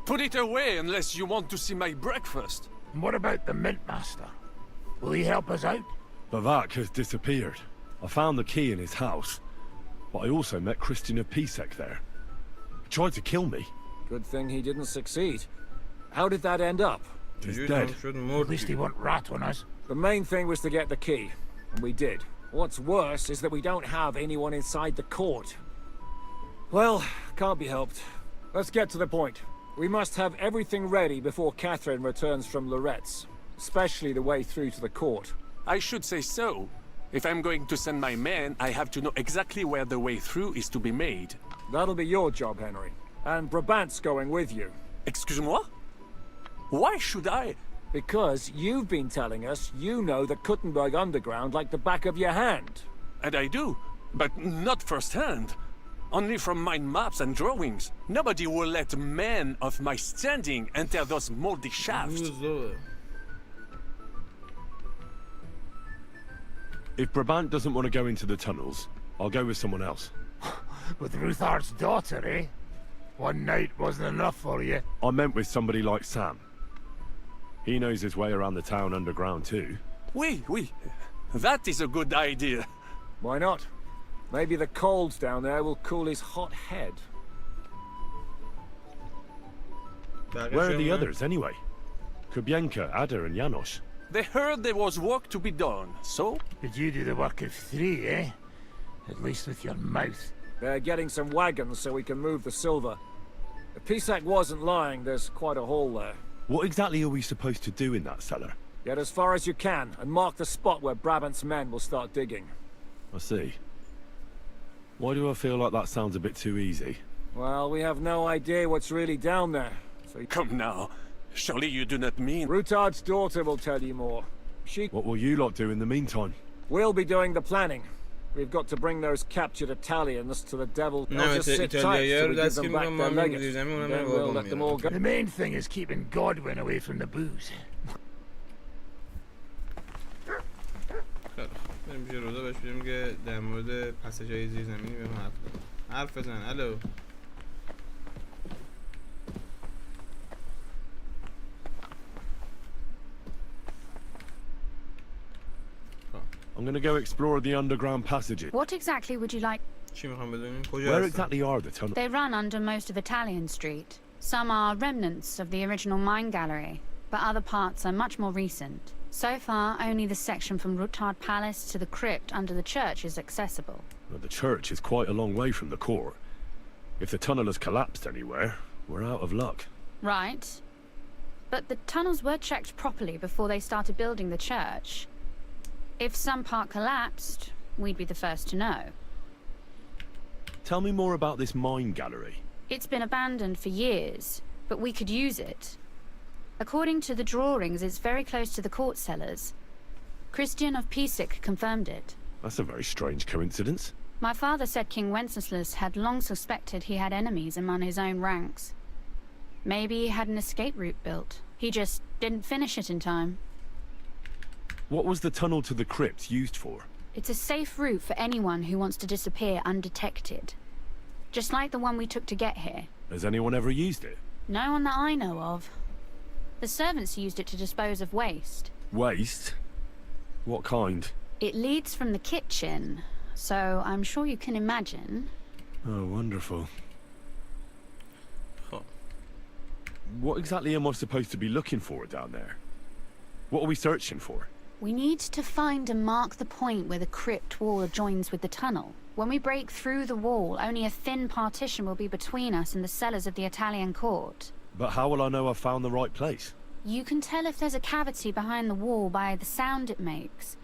Put it away unless you want to see my breakfast. And what about the Mint Master? Will he help us out? Vavak has disappeared. I found the key in his house. But I also met Christina Pisek there. He tried to kill me. Good thing he didn't succeed. How did that end up? He's dead. At least he won't rat on us. The main thing was to get the key, and we did. What's worse is that we don't have anyone inside the court. Well, can't be helped. Let's get to the point. We must have everything ready before Catherine returns from Lorette's, especially the way through to the court. I should say so. If I'm going to send my men, I have to know exactly where the way through is to be made. That'll be your job, Henry. And Brabant's going with you. Excuse-moi? Why should I? Because you've been telling us you know the Kuttenberg underground like the back of your hand. And I do, but not firsthand. Only from mind maps and drawings. Nobody will let men of my standing enter those moldy shafts. If Brabant doesn't want to go into the tunnels, I'll go with someone else. With Ruthar's daughter, eh? One night wasn't enough for you. I meant with somebody like Sam. He knows his way around the town underground too. Oui. That is a good idea. Why not? Maybe the cold down there will cool his hot head. Where are the others anyway? Kubienka, Ada and Janosch. They heard there was work to be done, so... Did you do the work of 3, eh? At least with your mouth. They're getting some wagons so we can move the silver. If Pisak wasn't lying, there's quite a hole there. What exactly are we supposed to do in that cellar? Get as far as you can, and mark the spot where Brabant's men will start digging. I see. Why do I feel like that sounds a bit too easy? Well, we have no idea what's really down there. So come now. Surely you do not mean... Rutard's daughter will tell you more. What will you lot do in the meantime? We'll be doing the planning. We've got to bring those captured Italians to the devil. They'll just sit tight till we give them back their legates. Then we'll let them all go. The main thing is keeping Godwin away from the booze. بریم پیش روزا بهش بگیم که در مورد پساژهای زیرزمینی بهم حرف بزن. الو. I'm gonna go explore the underground passages. What exactly would you like? Where exactly are the tunnels? They run under most of Italian Street. Some are remnants of the original mine gallery, but other parts are much more recent. So far, only the section from Rutard Palace to the crypt under the church is accessible. But the church is quite a long way from the core. If the tunnel has collapsed anywhere, we're out of luck. Right. But the tunnels were checked properly before they started building the church. If some part collapsed, we'd be the first to know. Tell me more about this mine gallery. It's been abandoned for years, but we could use it. According to the drawings, it's very close to the court cellars. Christian of Pisek confirmed it. That's a very strange coincidence. My father said King Wenceslas had long suspected he had enemies among his own ranks. Maybe he had an escape route built. He just didn't finish it in time. What was the tunnel to the crypt used for? It's a safe route for anyone who wants to disappear undetected. Just like the one we took to get here. Has anyone ever used it? No one that I know of. The servants used it to dispose of waste. Waste? What kind? It leads from the kitchen, so I'm sure you can imagine. Oh, wonderful. What exactly am I supposed to be looking for down there? What are we searching for? We need to find and mark the point where the crypt wall joins with the tunnel. When we break through the wall, only a thin partition will be between us and the cellars of the Italian court. But how will I know I've found the right place? You can tell if there's a cavity behind the wall by the sound it makes.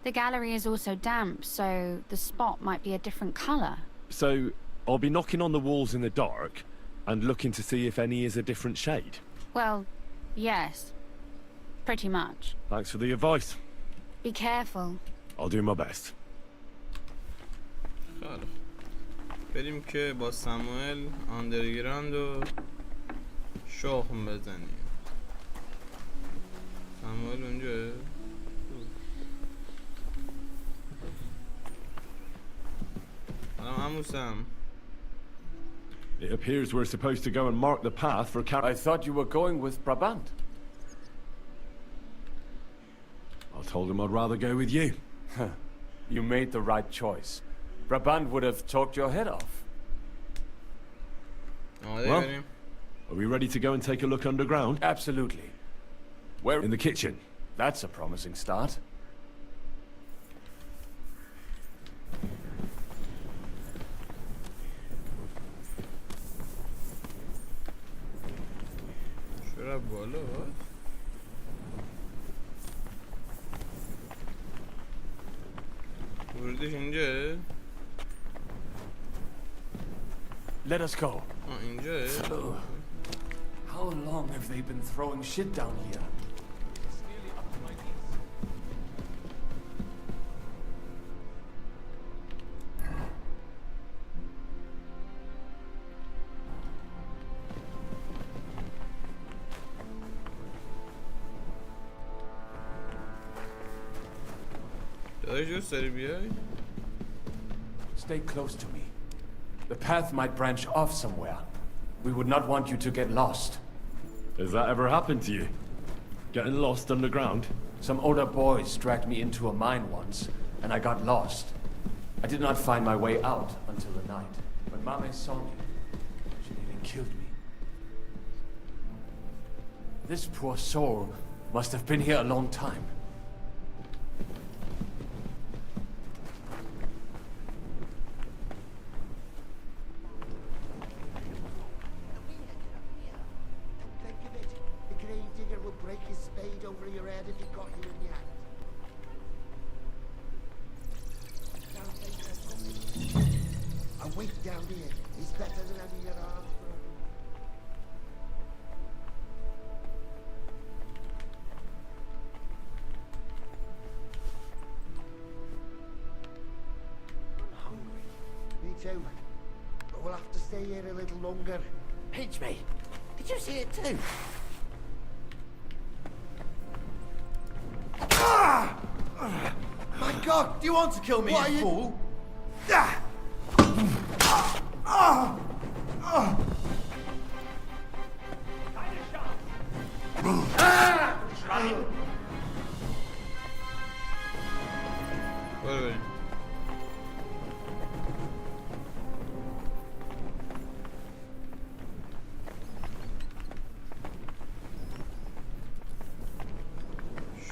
The gallery is also damp, so the spot might be a different color. So, I'll be knocking on the walls in the dark and looking to see if any is a different shade? Well, yes. Pretty much. Thanks for the advice. Be careful. I'll do my best. خیلی بریم که با ساموئل آندرگراند و شخم بزنیم. ساموئل اونجا عمو سام. It appears we're supposed to go and mark the path for I thought you were going with Brabant. I told him I'd rather go with you. You made the right choice. Brabant would have talked your head off. Well, are we ready to go and take a look underground? Absolutely. Where? In the kitchen. That's a promising start. چرا بالا بود؟ وردش اینجا؟ Let us go. اینجا؟ How long have they been throwing shit down here? Stay close to me. The path might branch off somewhere. We would not want you to get lost. Has that ever happened to you? Getting lost underground? Some older boys dragged me into a mine once, and I got lost. I did not find my way out until the night. When Mame saw me, she nearly killed me. This poor soul must have been here a long time. Too. But we'll have to stay here a little longer. Pinch me. Did you see it too? My God! Do you want to kill me, you fool?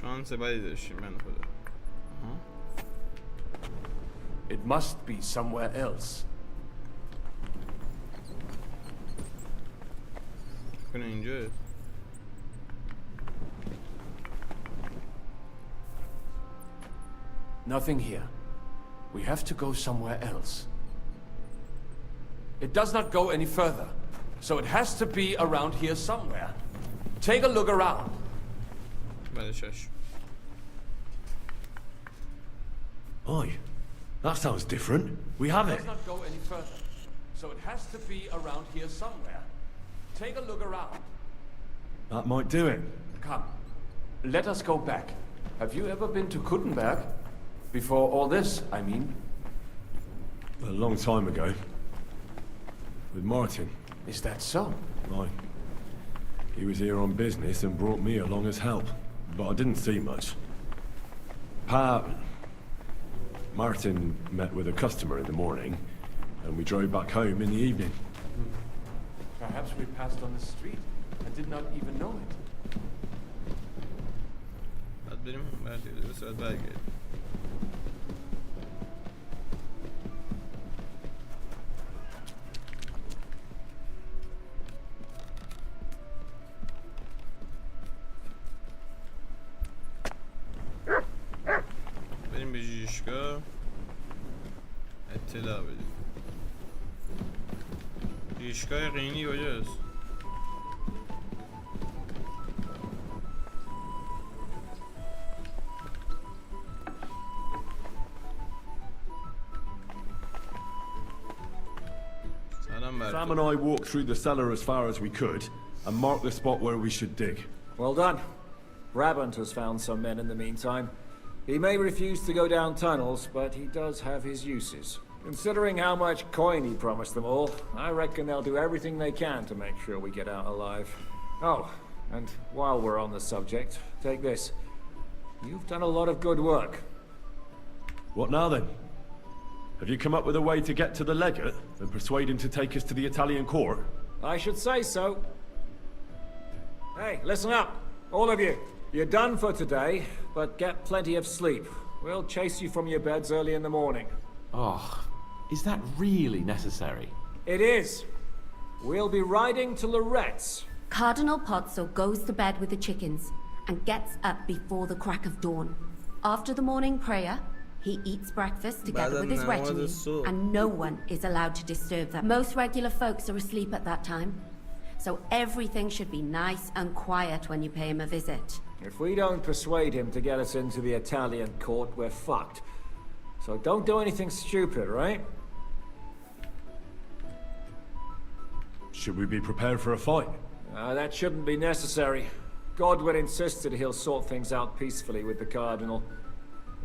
شانس بدی داشتیم من خدا. It must be somewhere else. کنه اینجا. Nothing here. We have to go somewhere else. It does not go any further, so it has to be around here somewhere. Take a look around. بله شش. Oi, that sounds different. We have It it. does not go any further, so it has to be around here somewhere. Take a look around. That might do it. Come, let us go back. Have you ever been to Kuttenberg? Before all this, I mean. A long time ago. With Martin. Is that so? Right. He was here on business and brought me along as help. But I didn't see much. Martin met with a customer in the morning, and we drove back home in the evening. Perhaps we passed on the street and did not even know it. بعد بریم به صورت برگرد. بریم به جیشگاه اطلاع بدیم. جیشگاه قینی کجاست؟ Sam and I walked through the cellar as far as we could and marked the spot where we should dig. Well done. Brabant has found some men in the meantime. He may refuse to go down tunnels, but he does have his uses. Considering how much coin he promised them all, I reckon they'll do everything they can to make sure we get out alive. Oh, and while we're on the subject, take this. You've done a lot of good work. What now then? Have you come up with a way to get to the legate and persuade him to take us to the Italian court? I should say so. Hey, listen up, all of you. You're done for today, but get plenty of sleep. We'll chase you from your beds early in the morning. Oh, is that really necessary? It is. We'll be riding to Loretz. Cardinal Pozzo goes to bed with the chickens and gets up before the crack of dawn. After the morning prayer, he eats breakfast together with his retinue, and no one is allowed to disturb them. Most regular folks are asleep at that time, so everything should be nice and quiet when you pay him a visit. If we don't persuade him to get us into the Italian court, we're fucked. So don't do anything stupid, right? Should we be prepared for a fight? That shouldn't be necessary. Godwin insisted he'll sort things out peacefully with the Cardinal.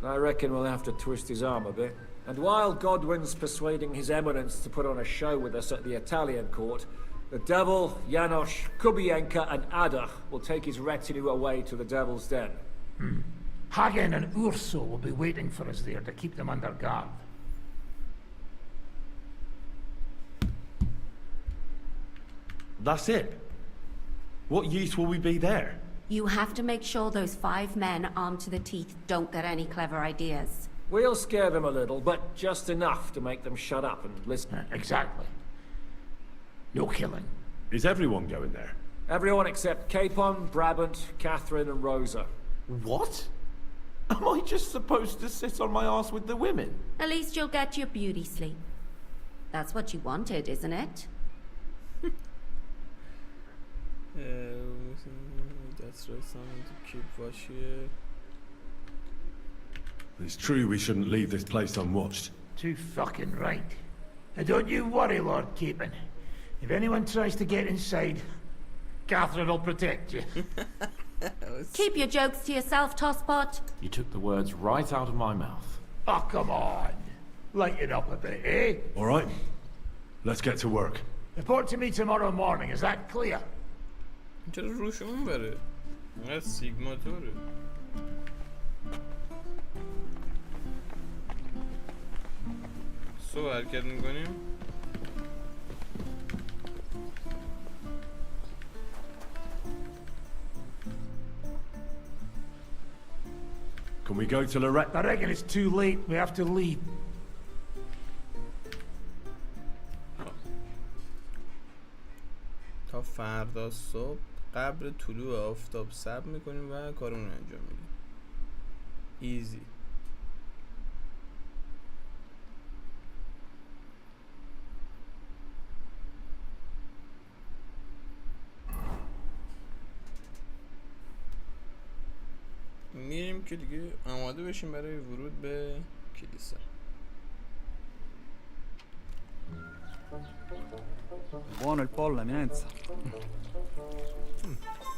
I reckon we'll have to twist his arm a bit. And while Godwin's persuading His Eminence to put on a show with us at the Italian court, the Devil, Janosch, Kubienka and Ada will take his retinue away to the Devil's Den. Hagen and Urso will be waiting for us there to keep them under guard. That's it? What use will we be there? You have to make sure those 5 men armed to the teeth don't get any clever ideas. We'll scare them a little, but just enough to make them shut up and listen. Exactly. No killing. Is everyone going there? Everyone except Capon, Brabant, Catherine and Rosa. What? Am I just supposed to sit on my ass with the women? At least you'll get your beauty sleep. That's what you wanted, isn't it? That's right, someone to keep watch here. It's true we shouldn't leave this place unwatched. Too fucking right. And don't you worry, Lord Capon. If anyone tries to get inside, Catherine will protect you. Keep your jokes to yourself, Tosspot. You took the words right out of my mouth. Oh, come on. Lighten up a bit, eh? All right. Let's get to work. Report to me tomorrow morning, is that clear? چرا روش اون بره؟ اینقدر سیگماتوره. صبح حرکت میکنیم. Can we go to Lorette? I reckon it's too late. We have to leave. فردا صبح قبل طلوع آفتاب صبر میکنیم و کارمون رو انجام میدیم. ایزی. میریم که دیگه آماده بشیم برای ورود به کلیسا. Buono il pollo, eminenza.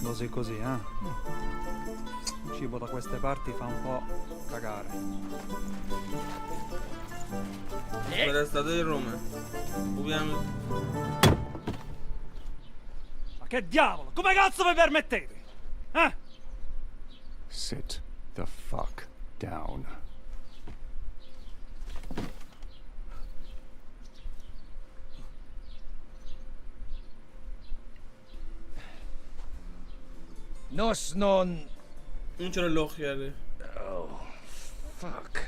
Così così, eh? Il cibo da queste parti fa un po' cagare. فرستاده رومه. خوبی هم. Ma che diavolo? Come cazzo vi permettete? Eh? Sit the fuck down. Nos non... این چرا لخ کرده؟ Oh, fuck.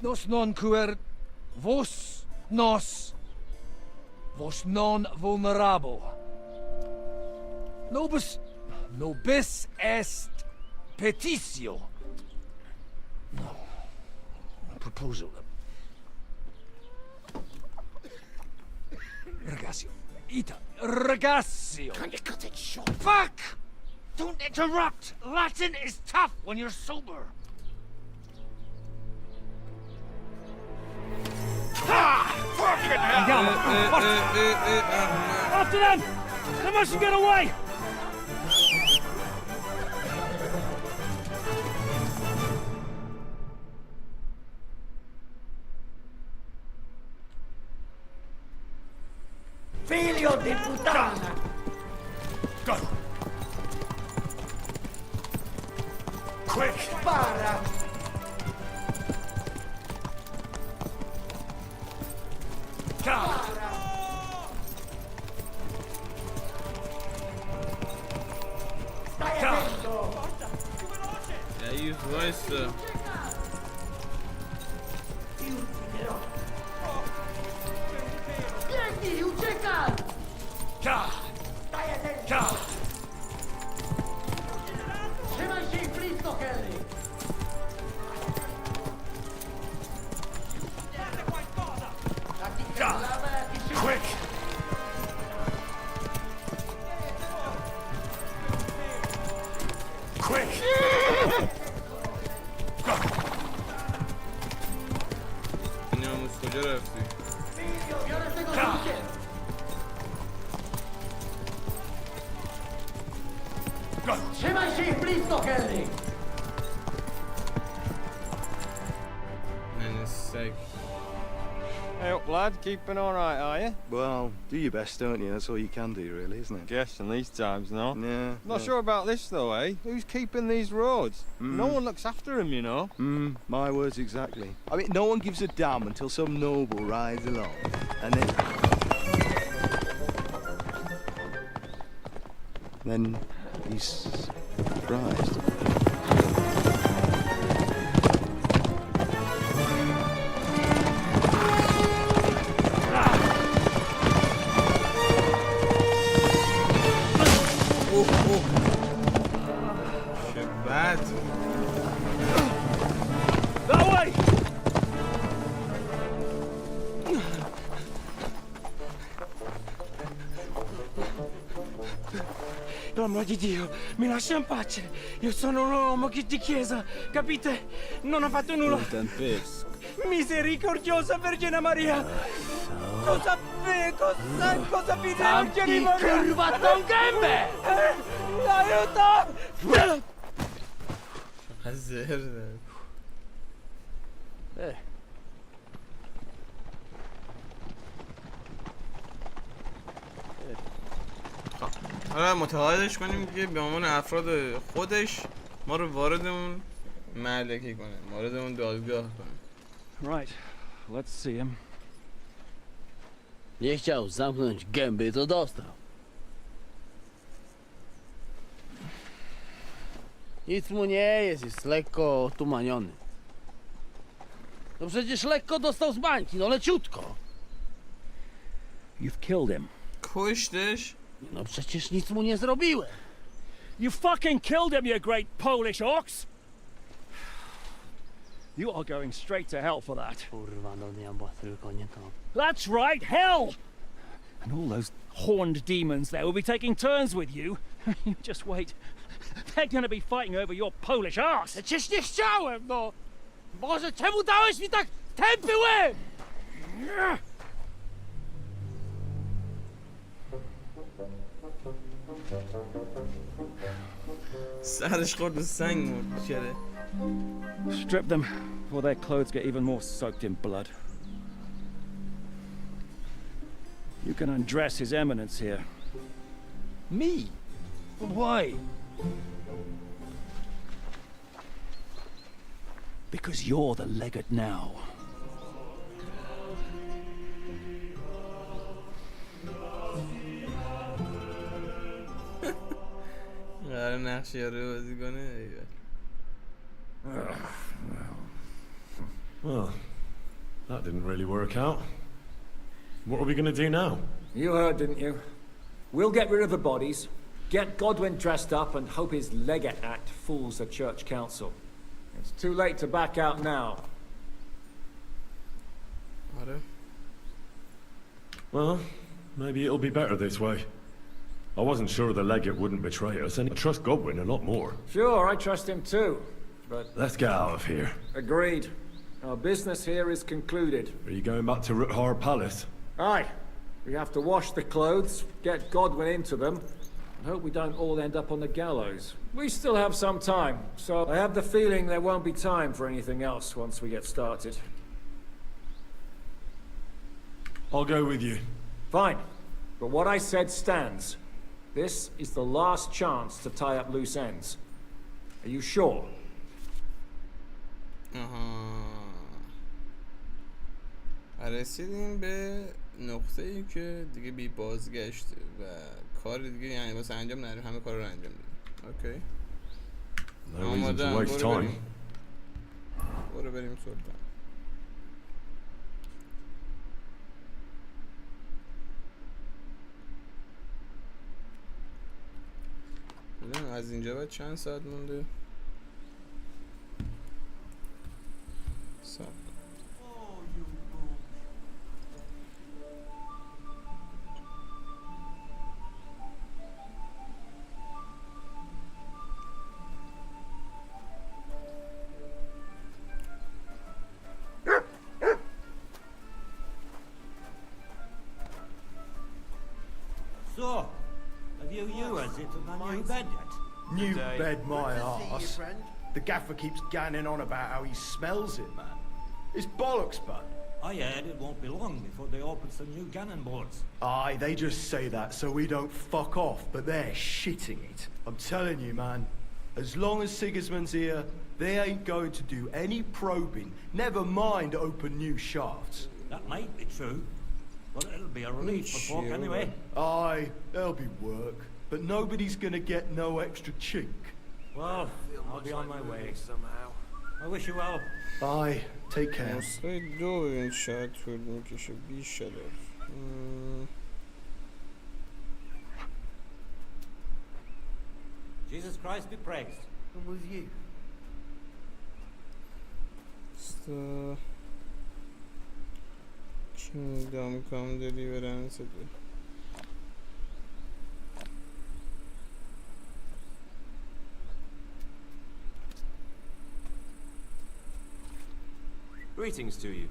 Nos non quer... Vos nos... Vos non vulnerable. Nobis est petitio. No. Proposal. Ragazio. Ita. Ragazio. Can you cut it short? Fuck! Don't interrupt. Latin is tough when you're sober. Ah! Fucking hell! After them! They mustn't get away! Figlio di puttana! Go! Quick! Spara! Spara! Stai attento! Io questo. Vieni, uciekaj! Stai attento! Trzymaj się i blisko, Kelly! Quick! Quick! Andiamo a sfogliarsi. Trzymaj się i blisko, Kelly! Man, it's sick. Hey up, lad. Keeping all right, are you? Well, do your best, don't you? That's all you can do, really, isn't it? Guess in these times, no? Yeah. Not sure about this, though, eh? Who's keeping these roads? No one looks after them, you know. My words exactly. I mean, no one gives a damn until some noble rides along, and then he's surprised. Bad. That way! Per amor di Dio, mi lascia in pace. Io sono un uomo di chiesa, capite? Non ho fatto nulla. Misericordiosa Vergine Maria. Cosa vi Vergine Maria? Curvato un gambe! Aiuto! Hazır. حالا متقاعدش کنیم که به عنوان افراد خودش ما رو وارد اون معلکه کنه، وارد اون دادگاه کنه. Right, let's see him. Nie chciał zamknąć gęby, to dostał. Nic mu nie jest lekko otumaniony. No przecież lekko dostał z bańki, no leciutko. 'Cause I don't know what to do. I'll have to You've killed him. کشتش؟ No przecież nic mu nie zrobiłem. You fucking killed him, you great Polish ox! You are going straight to hell for that. Kurwa, do diabła, tylko nie to. That's right, hell! And all those horned demons there will be taking turns with you. You just wait. They're gonna be fighting over your Polish arse. Przecież nie chciałem, no! Boże, czemu dałeś mi tak tępy łeb? سرش خورد به سنگ مرد چره. Strip them before their clothes get even more soaked in blood. You can undress His Eminence here. Me? Why? Because you're the legate now. قرار نقش یارو بازی کنه. Well, that didn't really work out. What are we gonna do now? You heard, didn't you? We'll get rid of the bodies, get Godwin dressed up, and hope his Legate Act fools the Church Council. It's too late to back out now. Well, maybe it'll be better this way. I wasn't sure the legate wouldn't betray us, and I trust Godwin a lot more. Sure, I trust him too, but... Let's get out of here. Agreed. Our business here is concluded. Are you going back to Ruthar Palace? Aye. We have to wash the clothes, get Godwin into them, and hope we don't all end up on the gallows. We still have some time, so I have the feeling there won't be time for anything else once we get started. I'll go with you. Fine. But what I said stands. This is the last chance to tie up loose ends. Are you sure? رسیدیم به نقطه ای که دیگه بی بازگشته و کار دیگه یعنی واسه انجام نداریم، همه کار رو انجام دادیم. اوکی. آمادم. برو بریم سلطان. از اینجا بعد چند ساعت مونده؟ So, have you used it on the new bed yet? New bed, my arse. The gaffer keeps ganning on about how he smells it, man. It's bollocks, bud. I heard it won't be long before they open some new cannon boards. Aye, they just say that so we don't fuck off, but they're shitting it. I'm telling you, man. As long as Sigismund's here, they ain't going to do any probing, never mind open new shafts. That might be true, but it'll be a relief for folk anyway. Aye, there'll be work, but nobody's gonna get no extra chink. Well, I'll be on my way somehow. I wish you well. Bye. Take care. نسخه دو ببین شاید طول میکشه بیشتر. Jesus Christ be praised. And with you. Kingdom come Deliverance. Greetings to you.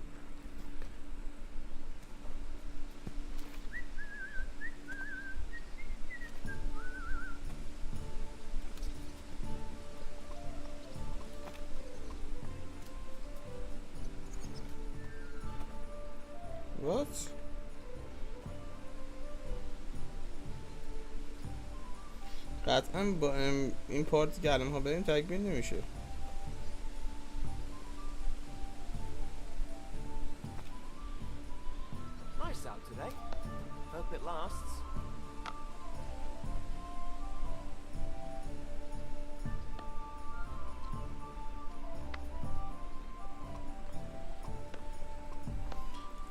What? قطعا با این پارتی که الان ها بریم تکمیل نمیشه. Nice out today. Hope it lasts.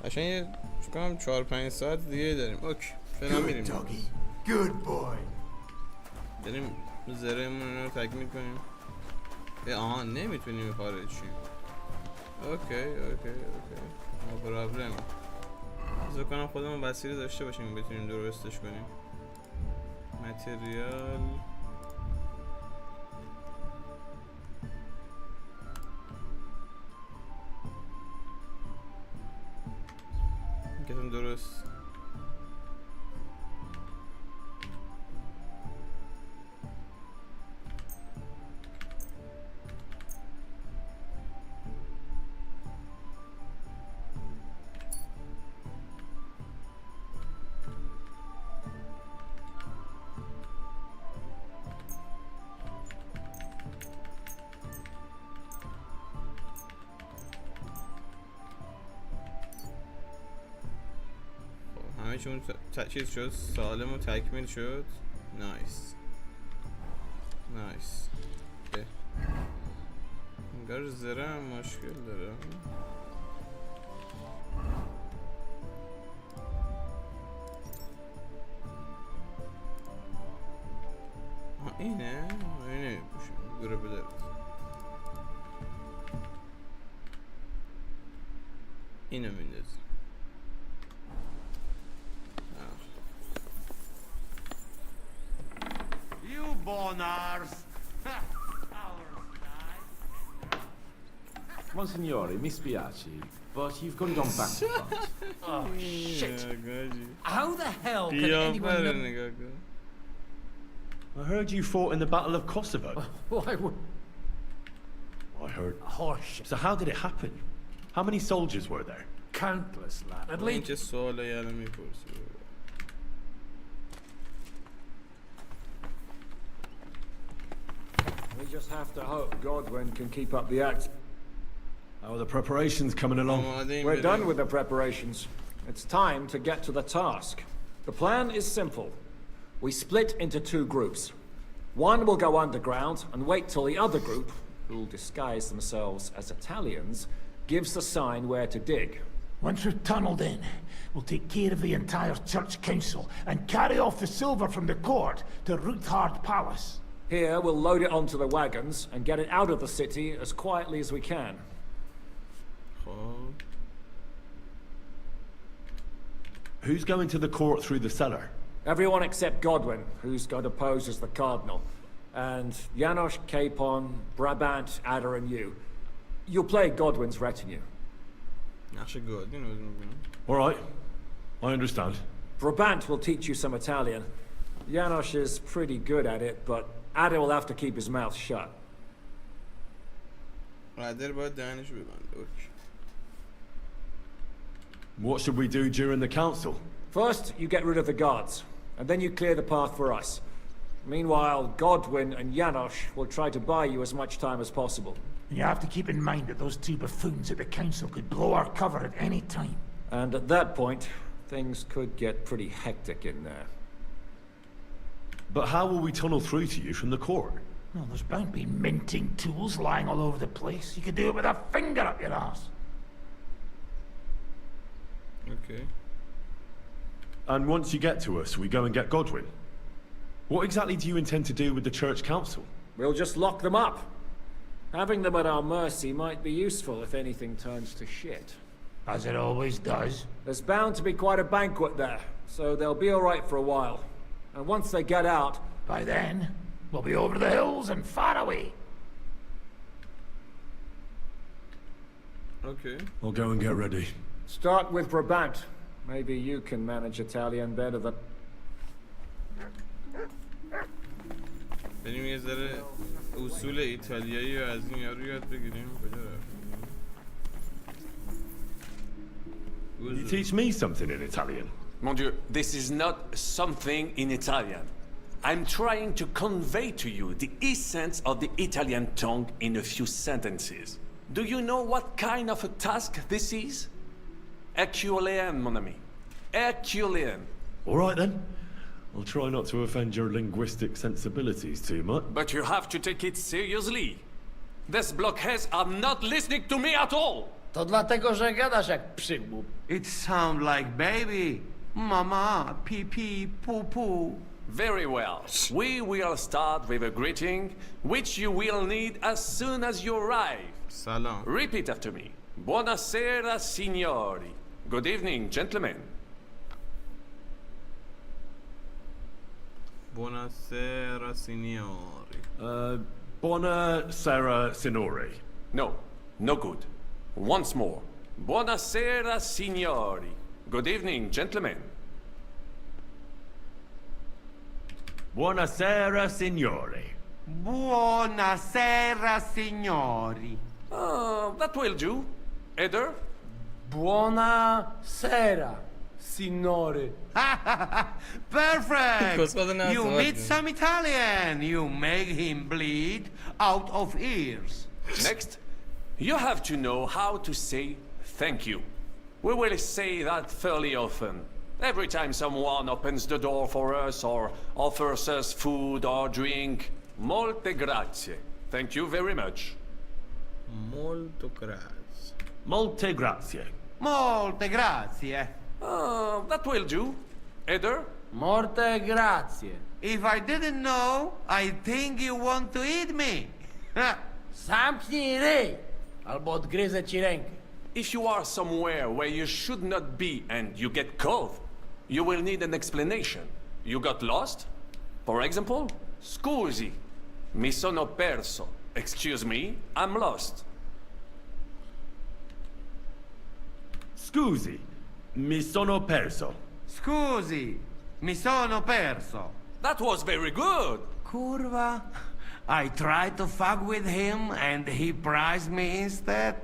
قشنگ یه فکرم 4-5 ساعت دیگه داریم. اوکی فعلا میریم. Good boy. بریم زرهمون رو تکمیل کنیم. آها نمیتونیم خارج شیم. اوکی no problem. از کنم خودمون وسیله داشته باشیم بتونیم درستش کنیم. متریال میگم درست. همه چون چیز شد سالم و تکمیل شد. نایس انگار زره هم مشکل داره. اینه گوره بده. اینو میندازیم. You bonars! Monsignore, mi spiace, but you've got it on back to front. Oh, shit. How the hell can anyone know? I heard you fought in the Battle of Kosovo. Why would... I heard. Horseshit. So how did it happen? How many soldiers were there? Countless, lad. At least... We just have to hope Godwin can keep up the act. How are the preparations coming along? We're done with the preparations. It's time to get to the task. The plan is simple. We split into two groups. One will go underground and wait till the other group, who'll disguise themselves as Italians, gives the sign where to dig. Once we're tunneled in, we'll take care of the entire church council and carry off the silver from the court to Ruthard Palace. Here, we'll load it onto the wagons and get it out of the city as quietly as we can. Who's going to the court through the cellar? Everyone except Godwin, who's going to pose as the cardinal. And Janos, Capon, Brabant, Adder and you. You'll play Godwin's retinue. All right, I understand. Brabant will teach you some Italian. Janos is pretty good at it, but Adder will have to keep his mouth shut. What should we do during the council? First, you get rid of the guards, and then you clear the path for us. Meanwhile, Godwin and Janos will try to buy you as much time as possible. You have to keep in mind that those two buffoons at the council could blow our cover at any time. And at that point, things could get pretty hectic in there. But how will we tunnel through to you from the court? Well, there's bound to be minting tools lying all over the place. You could do it with a finger up your ass. Okay. And once you get to us, we go and get Godwin. What exactly do you intend to do with the church council? We'll just lock them up. Having them at our mercy might be useful if anything turns to shit. As it always does. There's bound to be quite a banquet there, so they'll be alright for a while. And once they get out... By then, we'll be over the hills and far away. Okay. I'll go and get ready. Start with Brabant. Maybe you can manage Italian better than... بریم یه ذره اصول ایتالیایی رو از این یارو یاد بگیریم. You teach me something in Italian. Mon Dieu, this is not something in Italian. I'm trying to convey to you the essence of the Italian tongue in a few sentences. Do you know what kind of a task this is? Herculean, mon ami. Herculean. All right then. I'll try not to offend your linguistic sensibilities too much. But you have to take it seriously. These blockheads are not listening to me at all. To dlatego, że gadasz jak przygłup. It sounds like baby. Mama, pee pee, poo poo. Very well. We will start with a greeting, which you will need as soon as you arrive. Salam. Repeat after me. Buonasera, signori. Good evening, gentlemen. Buonasera, signori. Buonasera, signori. No, no good. Once more. Buonasera, signori. Good evening, gentlemen. Buonasera, signori. Buonasera, signori. That will do. Eder? Buonasera, signore. Perfect! You meet some Italian. You make him bleed out of ears. Next, you have to know how to say thank you. We will say that fairly often. Every time someone opens the door for us or offers us food or drink. Molte grazie. Thank you very much. Molto grazie. Molte grazie. Molte grazie. That will do. Eder? Molte grazie. If I didn't know, I think you want to eat me. Zamknij ryj, albo odgryzę ci rękę. If you are somewhere where you should not be and you get cold, you will need an explanation. You got lost? For example, scusi, mi sono perso. Excuse me, I'm lost. Scusi, mi sono perso. Scusi, mi sono perso. That was very good. Curva. I tried to fuck with him and he prized me instead.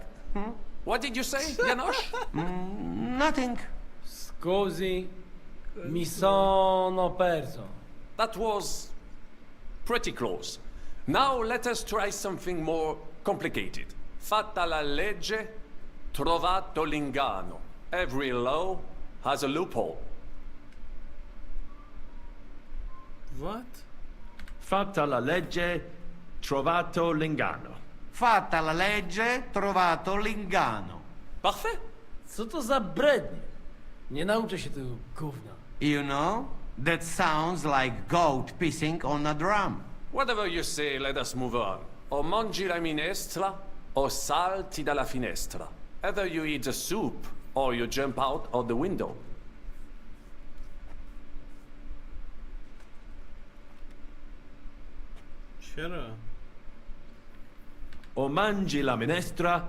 What did you say, Janosch? Nothing. Scusi, mi sono perso. That was pretty close. Now let us try something more complicated. Fatta la legge, trovato l'inganno. Every law has a loophole. What? Fatta la legge, trovato l'inganno. Fatta la legge, trovato l'inganno. Parfait. Co to za brednie? Nie nauczę się tego gówna. You know, that sounds like goat pissing on a drum. Whatever you say, let us move on. O mangi la minestra, o salti dalla finestra. Either you eat the soup, or you jump out of the window. چرا؟ O mangi la minestra,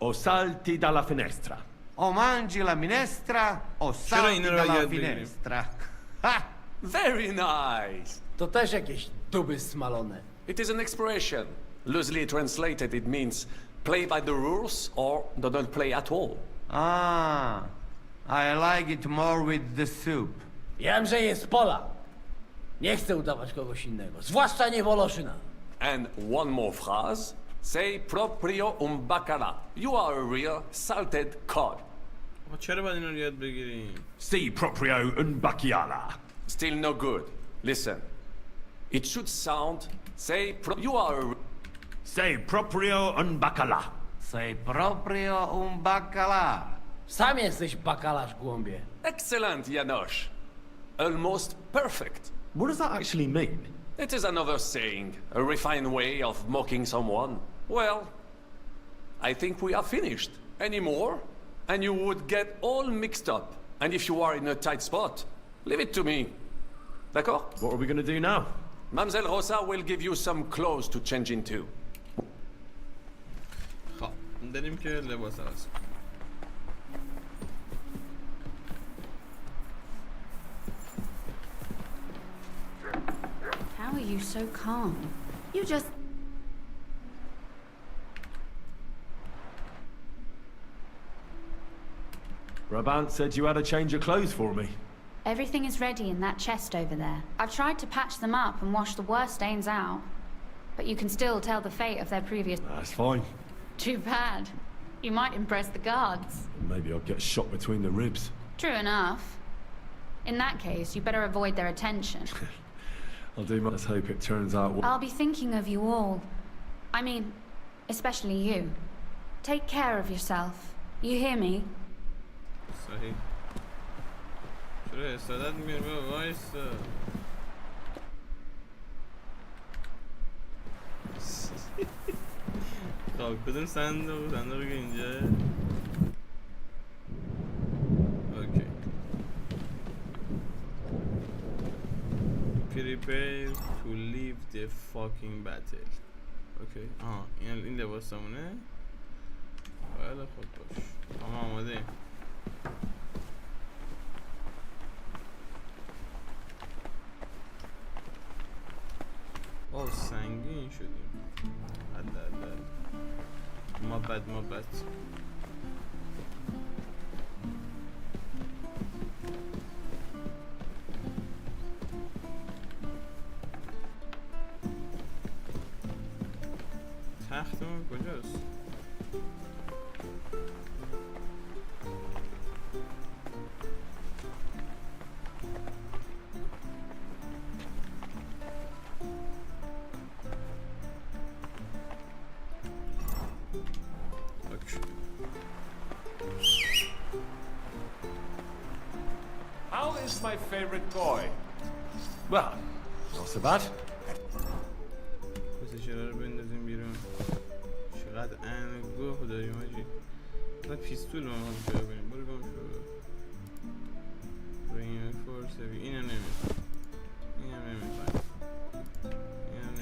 o salti dalla finestra. O mangi la minestra, o salti dalla finestra. Ha! Very nice. To też jakieś duby smalone. It is an expression. Loosely translated, it means play by the rules or don't play at all. Ah, I like it more with the soup. Wiem, że jest Polak. Nie chcę udawać kogoś innego, zwłaszcza nie Woloszyna. And one more phrase. Say proprio un bacala. You are a real salted cod. چرا باید اینو یاد بگیریم؟ Si proprio un bacchiala. Still no good. Listen. It should sound, you are Say proprio un bacala. Say proprio un bacala. Sam jesteś bakalarz, głąbie. Excellent, Janosch. Almost perfect. What does that actually mean? It is another saying, a refined way of mocking someone. Well, I think we are finished. Any more? And you would get all mixed up. And if you are in a tight spot, leave it to me. D'accord? What are we going to do now? Mademoiselle Rosa will give you some clothes to change into. خب داریم که لباس عوض کنیم. How are you so calm? You just... Brabant said you had a change of clothes for me. Everything is ready in that chest over there. I've tried to patch them up and wash the worst stains out. But you can still tell the fate of their previous... That's fine. Too bad. You might impress the guards. Maybe I'll get shot between the ribs. True enough. In that case, you better avoid their attention. I'll do my... Let's hope it turns out well. I'll be thinking of you all. I mean, especially you. Take care of yourself. You hear me? صحیح. چرا حسادت میره بابا وایسا. خب کدوم صندوق که اینجا. اوکی. Prepare to leave the fucking battle. اوکی. این لباسمونه. بله خب باش. ما آماده ایم. سنگین شدیم. ما بد تختمون کجاست؟ How is my favorite toy? Well, not so bad. پوزیشن‌ها رو بندازیم بیرون. چقدر انگوه داریم آجی. مثلا پیستول رو هم پیدا کنیم. برو گم شو. بریم فورس اینو نمیخوایم. اینو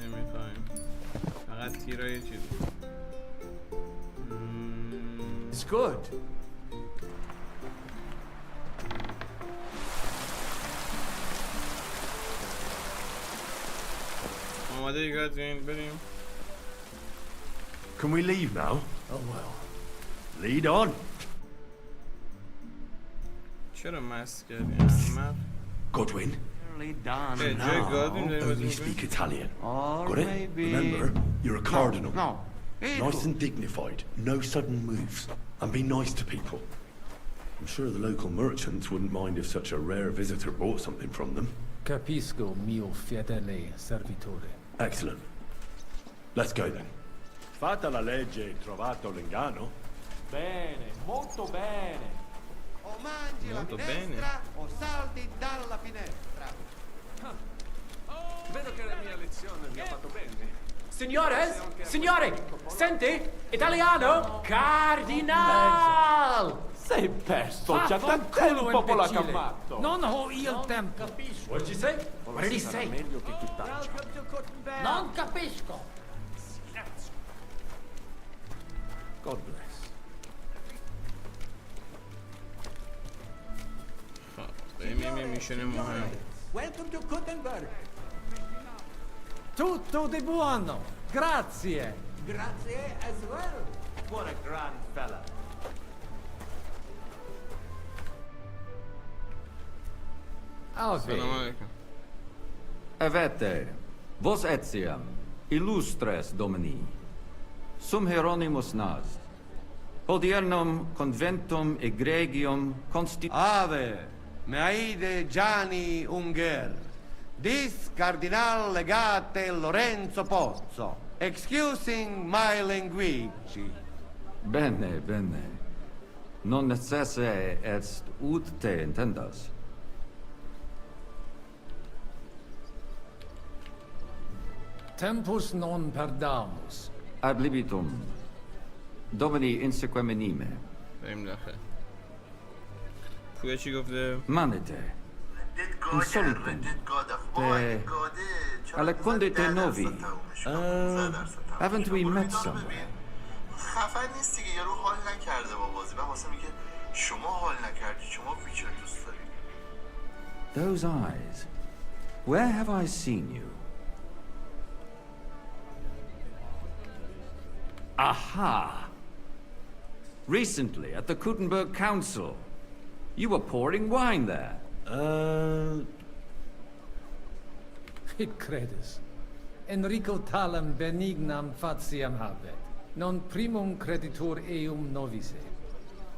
نمیخوایم. فقط تیرای چیز. It's good. آماده ای گازین بریم. Can we leave now? Oh well. Lead on. چرا مست کردی احمق؟ Godwin. Only speak Italian. Got it? Remember, you're a cardinal. No. Nice and dignified. No sudden moves. And be nice to people. I'm sure the local merchants wouldn't mind if such a rare visitor bought something from them. Capisco, mio fedele servitore. Excellent. Let's go then. Fatta la legge e trovato l'inganno? Bene, molto bene. O mangi la finestra o salti dalla finestra. Vedo che la mia lezione vi ha fatto bene. Signore, senti? Italiano? Cardinal! Sei perso, già da tempo con la cammato. Non ho il tempo. What did you say? What did he say? Meglio che ti taccia. Non capisco. God bless. میشونه مهم. Welcome to Gutenberg. Tutto di buono. Grazie. Grazie as well. What a grand fella. سلام علیکم. Avete, vos etiam, illustres domini, sum Hieronymus nas, hodiernum conventum egregium Ave, meaide Gianni Unger, dis cardinal legate Lorenzo Pozzo, excusing my language. Bene, bene. Non necesse est ut te intendas. Tempus non perdamus. Ad libitum. Domini insequem anime. بریم داخل. پویا چی گفته؟ Manete. Insultum. Te... Alle condite novi. Haven't we met somewhere? خفن نیست دیگه یارو حال نکرده با بازی و واسه میگه شما حال نکردی شما ویچر دوست دارید. Those eyes. Where have I seen you? Aha! Recently, at the Gutenberg Council. You were pouring wine there. Hic credus. Enrico talam benignam fatiam habet. Non primum creditor eum novice.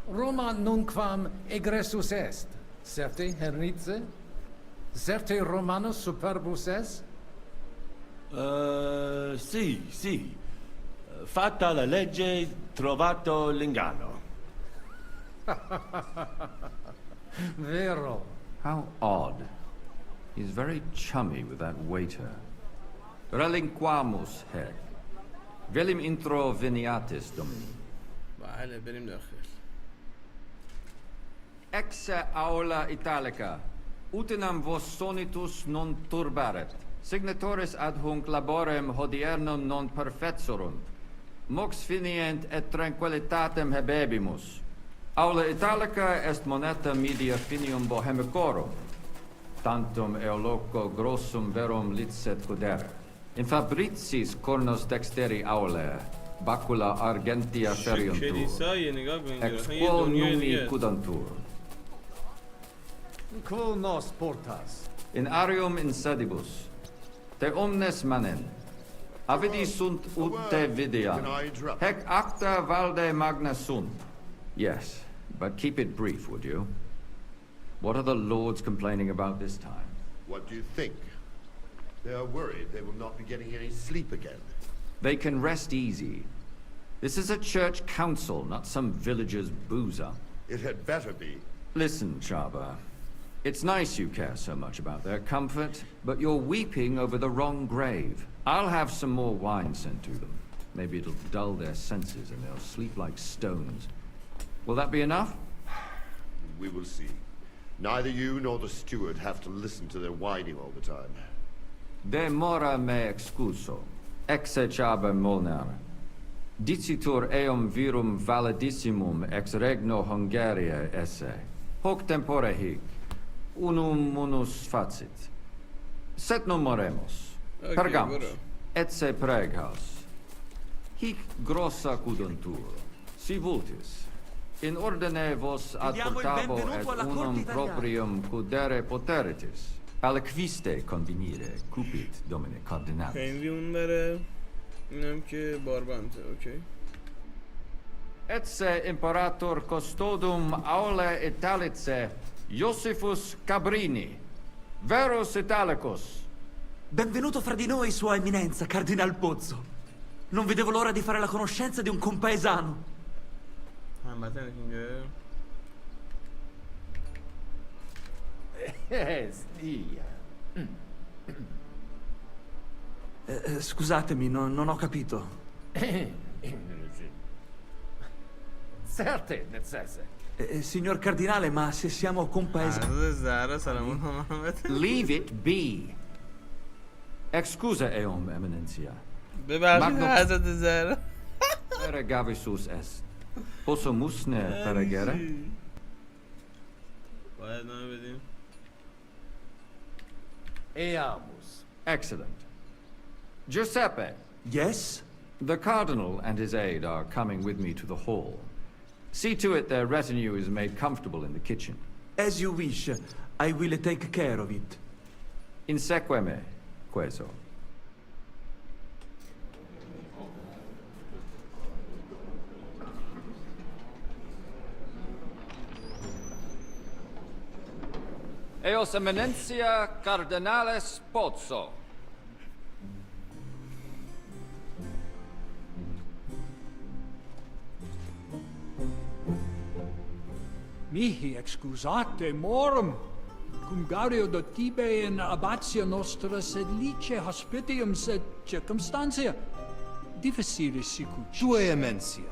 Roma nunquam egressus est. Certe Hernice? Certe Romanus superbus est? Sì. Fatta la legge, trovato l'inganno. Vero. How odd. He's very chummy with that waiter. Relinquamus hec. Velim intro veniatis, Domini. بله بریم داخل. Exe aula italica. Utinam vos sonitus non turbaret. Signatoris ad hunc laborem hodiernum non perfetsurunt. Mox finient et tranquillitatem habebimus. Aula italica est moneta media finium bohemicorum. Tantum eoloco grossum verum licet cudere. In fabricis cornos dexteri aulae, bacula argentia feriuntur. Ex quo numi cudantur. Quo nos portas? In arium insedibus, te omnes manen. Avidi sunt ut te videam. Hec acta valde magna sunt. Yes, but keep it brief, would you? What are the lords complaining about this time? What do you think? They are worried they will not be getting any sleep again. They can rest easy. This is a church council, not some villager's boozer. It had better be. Listen, Chaba. It's nice you care so much about their comfort, but you're weeping over the wrong grave. I'll have some more wine sent to them. Maybe it'll dull their senses and they'll sleep like stones. Will that be enough? We will see. Neither you nor the steward have to listen to their whining all the time. De mora me excuso. Exe Chaba Molnar. Dicitur eum virum validissimum ex regno Hungaria esse. Hoc tempore hic. Unum munus facit. Set non moremus. Okay, Pergamus. Etse preghaus. Hic grossa cuduntur. Si vultis. In ordine vos ad portavo et unum proprium cudere poteritis. Aliquiste convenire, cupit, domine cardinalis. خیلی اون بره اینم که باربنته اوکی. Etse imperator custodum aule Italice Iosifus Cabrini, Verus Italicus. Benvenuto fra di noi, Sua Eminenza, Cardinal Pozzo. Non vedevo l'ora di fare la conoscenza di un compaesano. هموطنت اینجا. Scusatemi, non ho capito. Certe, necesse. Signor Cardinale, ma se siamo compaesani... Leave it be. Excusa eum, eminentia. ببخشید حضرت زهرا. Peregavisus est. Possumusne peregere? باید نامه بدیم. Eamus. Excellent. Giuseppe. Yes? The Cardinal and his aide are coming with me to the hall. See to it their retinue is made comfortable in the kitchen. As you wish. I will take care of it. Inseque me, queso. Eos eminentia Cardinales Pozzo. Mihi excusate morum, cum gaudio do tibe in abatia nostra sed lice hospitium sed circumstantia difficilis sicut. Tua emensia.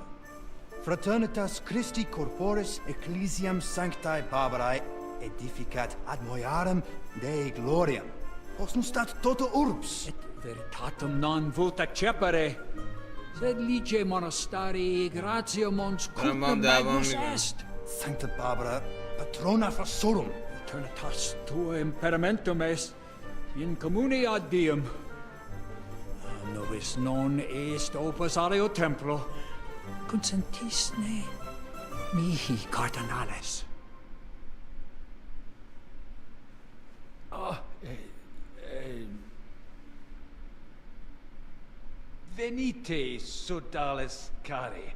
Fraternitas Christi corporis ecclesiam sanctae Barbarae edificat ad moiarem Dei gloriam. Posnustat toto urbs. Et veritatem non vult accepere, sed lice monastarii gratia mons culpa magnus est. Sancta Barbara, patrona frassorum. Eternitas tua imperamentum est in communi ad diem. Nobis non est opus areo templo. Consentisne mihi cardinales. Venite, sodales cari.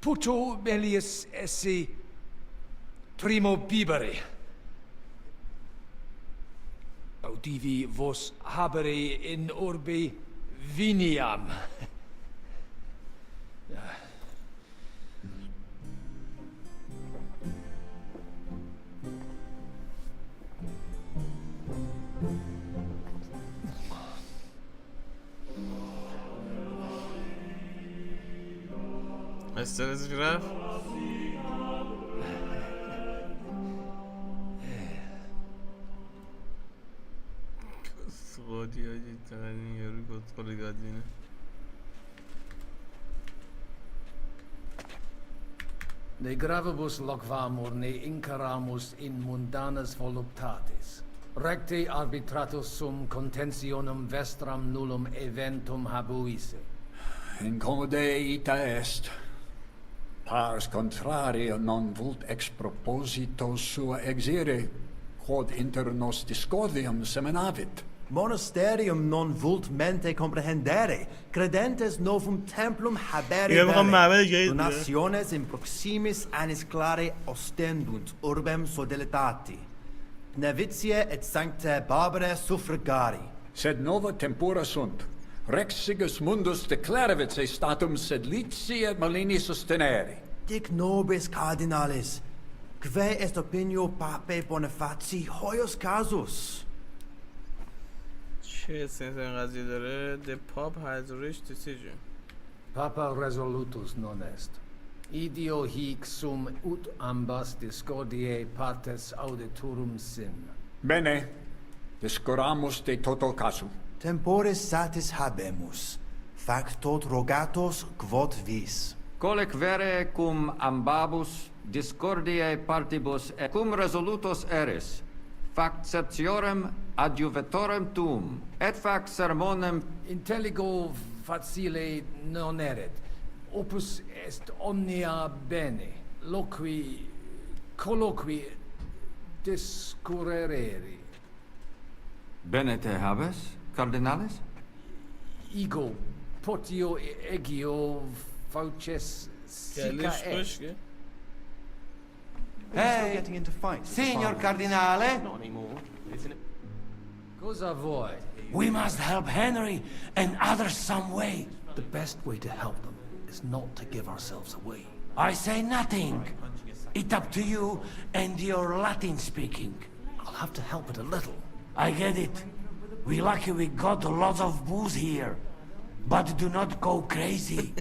Puto melius esse primo bibere. Audivi vos habere in orbe viniam. استرس رفت. کسخودی هاجی تقریبا یارو کسخوری گادینه. Ne gravibus locvamur ne incaramus in mundanas voluptatis. Recte arbitratus sum contentionum vestram nullum eventum habuisse. Incomode ita est. Pars contrario non vult ex proposito sua exire, quod inter nos discordium seminavit. Monasterium non vult mente comprehendere, credentes novum templum habere Io come avete donationes in proximis annis clare ostendunt urbem sodelitati. Nevitiae et sancta Barbara suffragari. Sed nova tempora sunt. Rex sigus mundus declaravit se statum sed litia malini sostenere. Dic nobis cardinalis, quae est opinio papae Bonifati hoius casus? چه سنس این قضیه داره؟ The Pope has reached decision. Papa resolutus non est. Idio hic sum ut ambas discordiae partes auditorum sin. Bene, discuramus de toto casu. Temporis satis habemus, fac tot rogatos quod vis. Colec vere cum ambabus discordiae partibus et cum resolutos eris, factiorem adjuvatorem tuum, et fac sermonem Intelligo facile non erit. Opus est omnia bene, loqui colloqui discurrere. Bene te habes, cardinalis? Ego potio egio fauces sica est. Hey, getting into fights. Signor Cardinale? Not anymore, isn't it? Cosa vuoi? We must help Henry and others some way. The best way to help them is not to give ourselves away. I say nothing. It's up to you and your Latin speaking. I'll have to help it a little. I get it. We lucky we got lots of booze here. But do not go crazy.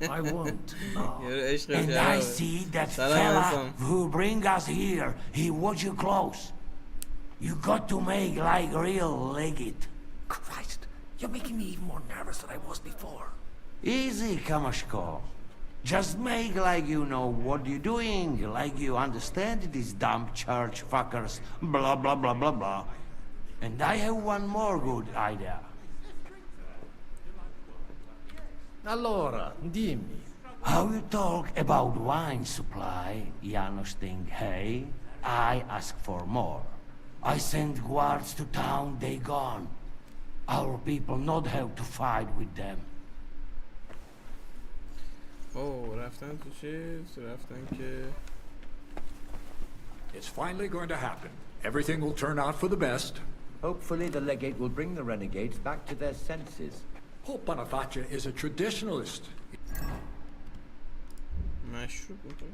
I won't. No. And I see that fella who bring us here. He watch you close. You got to make like real legit. Christ, you're making me even more nervous than I was before. Easy, Kamashko. Just make like you know what you're doing, like you understand these dumb church fuckers, blah blah blah blah blah. And I have one more good idea. Allora, dimmi. How you talk about wine supply, Janos think, hey, I ask for more. I send guards to town, they gone. Our people not have to fight with them. Oh, رفتن تو چیز؟ رفتن که It's finally going to happen. Everything will turn out for the best. Hopefully the legate will bring the renegades back to their senses. Pope Boniface is a traditionalist.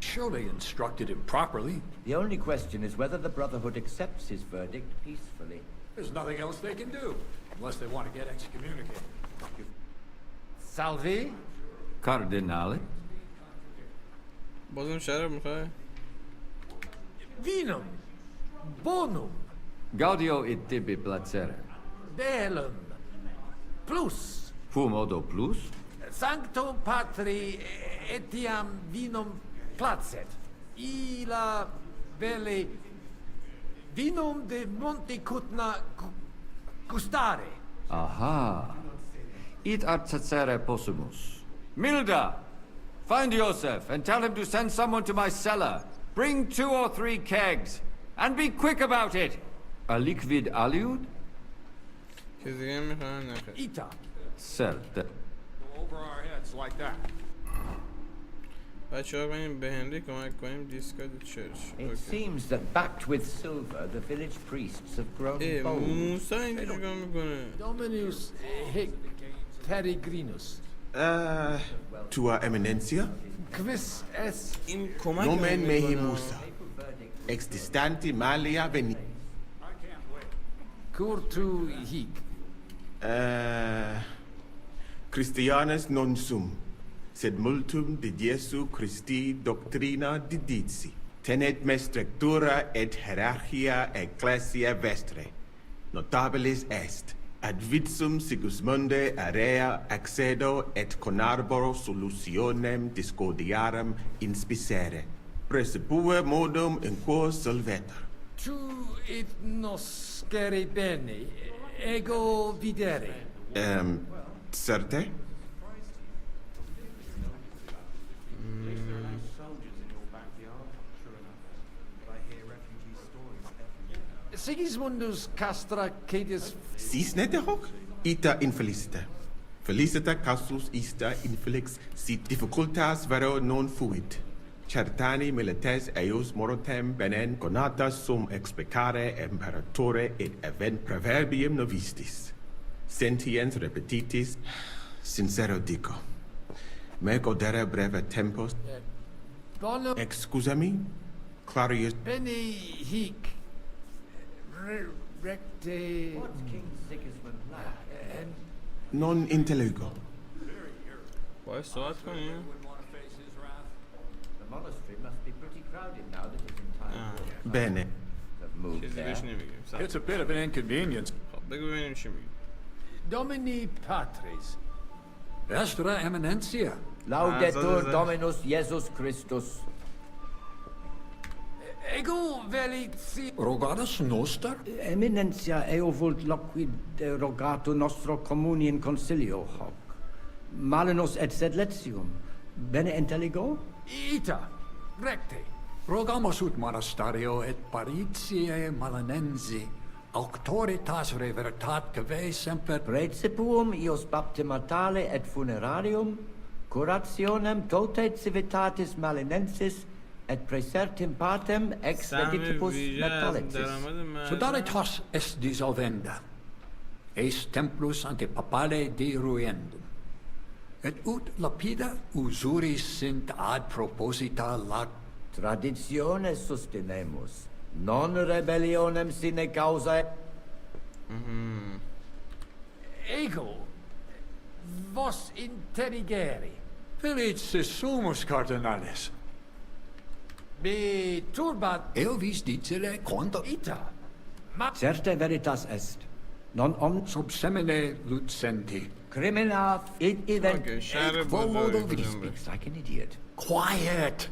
Surely instructed him properly. The only question is whether the Brotherhood accepts his verdict peacefully. There's nothing else they can do, unless they want to get excommunicated. Salvi? Cardinale? بازم شراب میخوای؟ Vinum. Bonum. Gaudio et tibi placere. Bellum. Plus. Fumodo plus? Sancto Patri etiam vinum placet. Ila belle vinum de Montecutna gustare. Aha. Id arcere possumus. Milda! Find Joseph and tell him to send someone to my cellar. Bring 2 or 3 kegs. And be quick about it. A liquid aliud? Ita. Certe. Over our heads like that. It seems that backed with silver, the village priests have grown bold. Dominus hic peregrinus. Tua Eminencia? Quis es Nomen mehi Musa. Ex distanti malia veni. Curtu hic. Christianes non sum. sed multum de Jesu Christi doctrina didici. Tenet me structura et hierarchia ecclesia vestre. Notabilis est. Ad vitsum Sigismunde area accedo et conarboro solutionem discordiarum inspicere. Precipue modum in quo solvetur. Tu it nos sceri bene, ego videre. Certe? Sigismundus castra caedis... Sis nete hoc? Ita infelicita. Felicita casus ista infelix sit difficultas vero non fuit. Certani milites eius morotem benen conatas sum explicare imperatore et event proverbium novistis. Sentiens repetitis, sincero dico. Me godere breve tempos. Bono... Excusami? Clarius... Bene hic... recte... What's King Sigismund like? Non intelligo. باید صحبت کنیم. The monastery must be pretty crowded now that it's entirely Bene. چیزی بهش نمیگیم. It's a bit of an inconvenience. خب بگو ببینیم چی میگیم. Domini Patris. Vestra Eminentia. Laudetur Dominus Jesus Christus. Ego velici... Rogatus noster? Eminentia eo vult loquid rogato nostro communi in consilio hoc. Malinus et sedletium. Bene intelligo? Ita, recte. Rogamus ut monasterio et paritiae malanensi. Auctoritas revertat cave semper... Precipuum ios baptimatale et funerarium, curationem tote civitatis malinensis, et praesertim patem ex legitibus metalicis. Sodalitas est dissolvenda. Eis templus ante papale deruendum. Et ut lapida usuris sint ad proposita lat... Traditione sustinemus. Non rebellionem sine causa... Ego, vos interrigeri. Felicis sumus, cardinalis. Me turbat... Eo vis dicere quanto... Ita. Ma... Certe veritas est. Non om... Sub semine lucenti. Crimina id event... Okay, شهر He بزرگ speaks like an idiot. Quiet!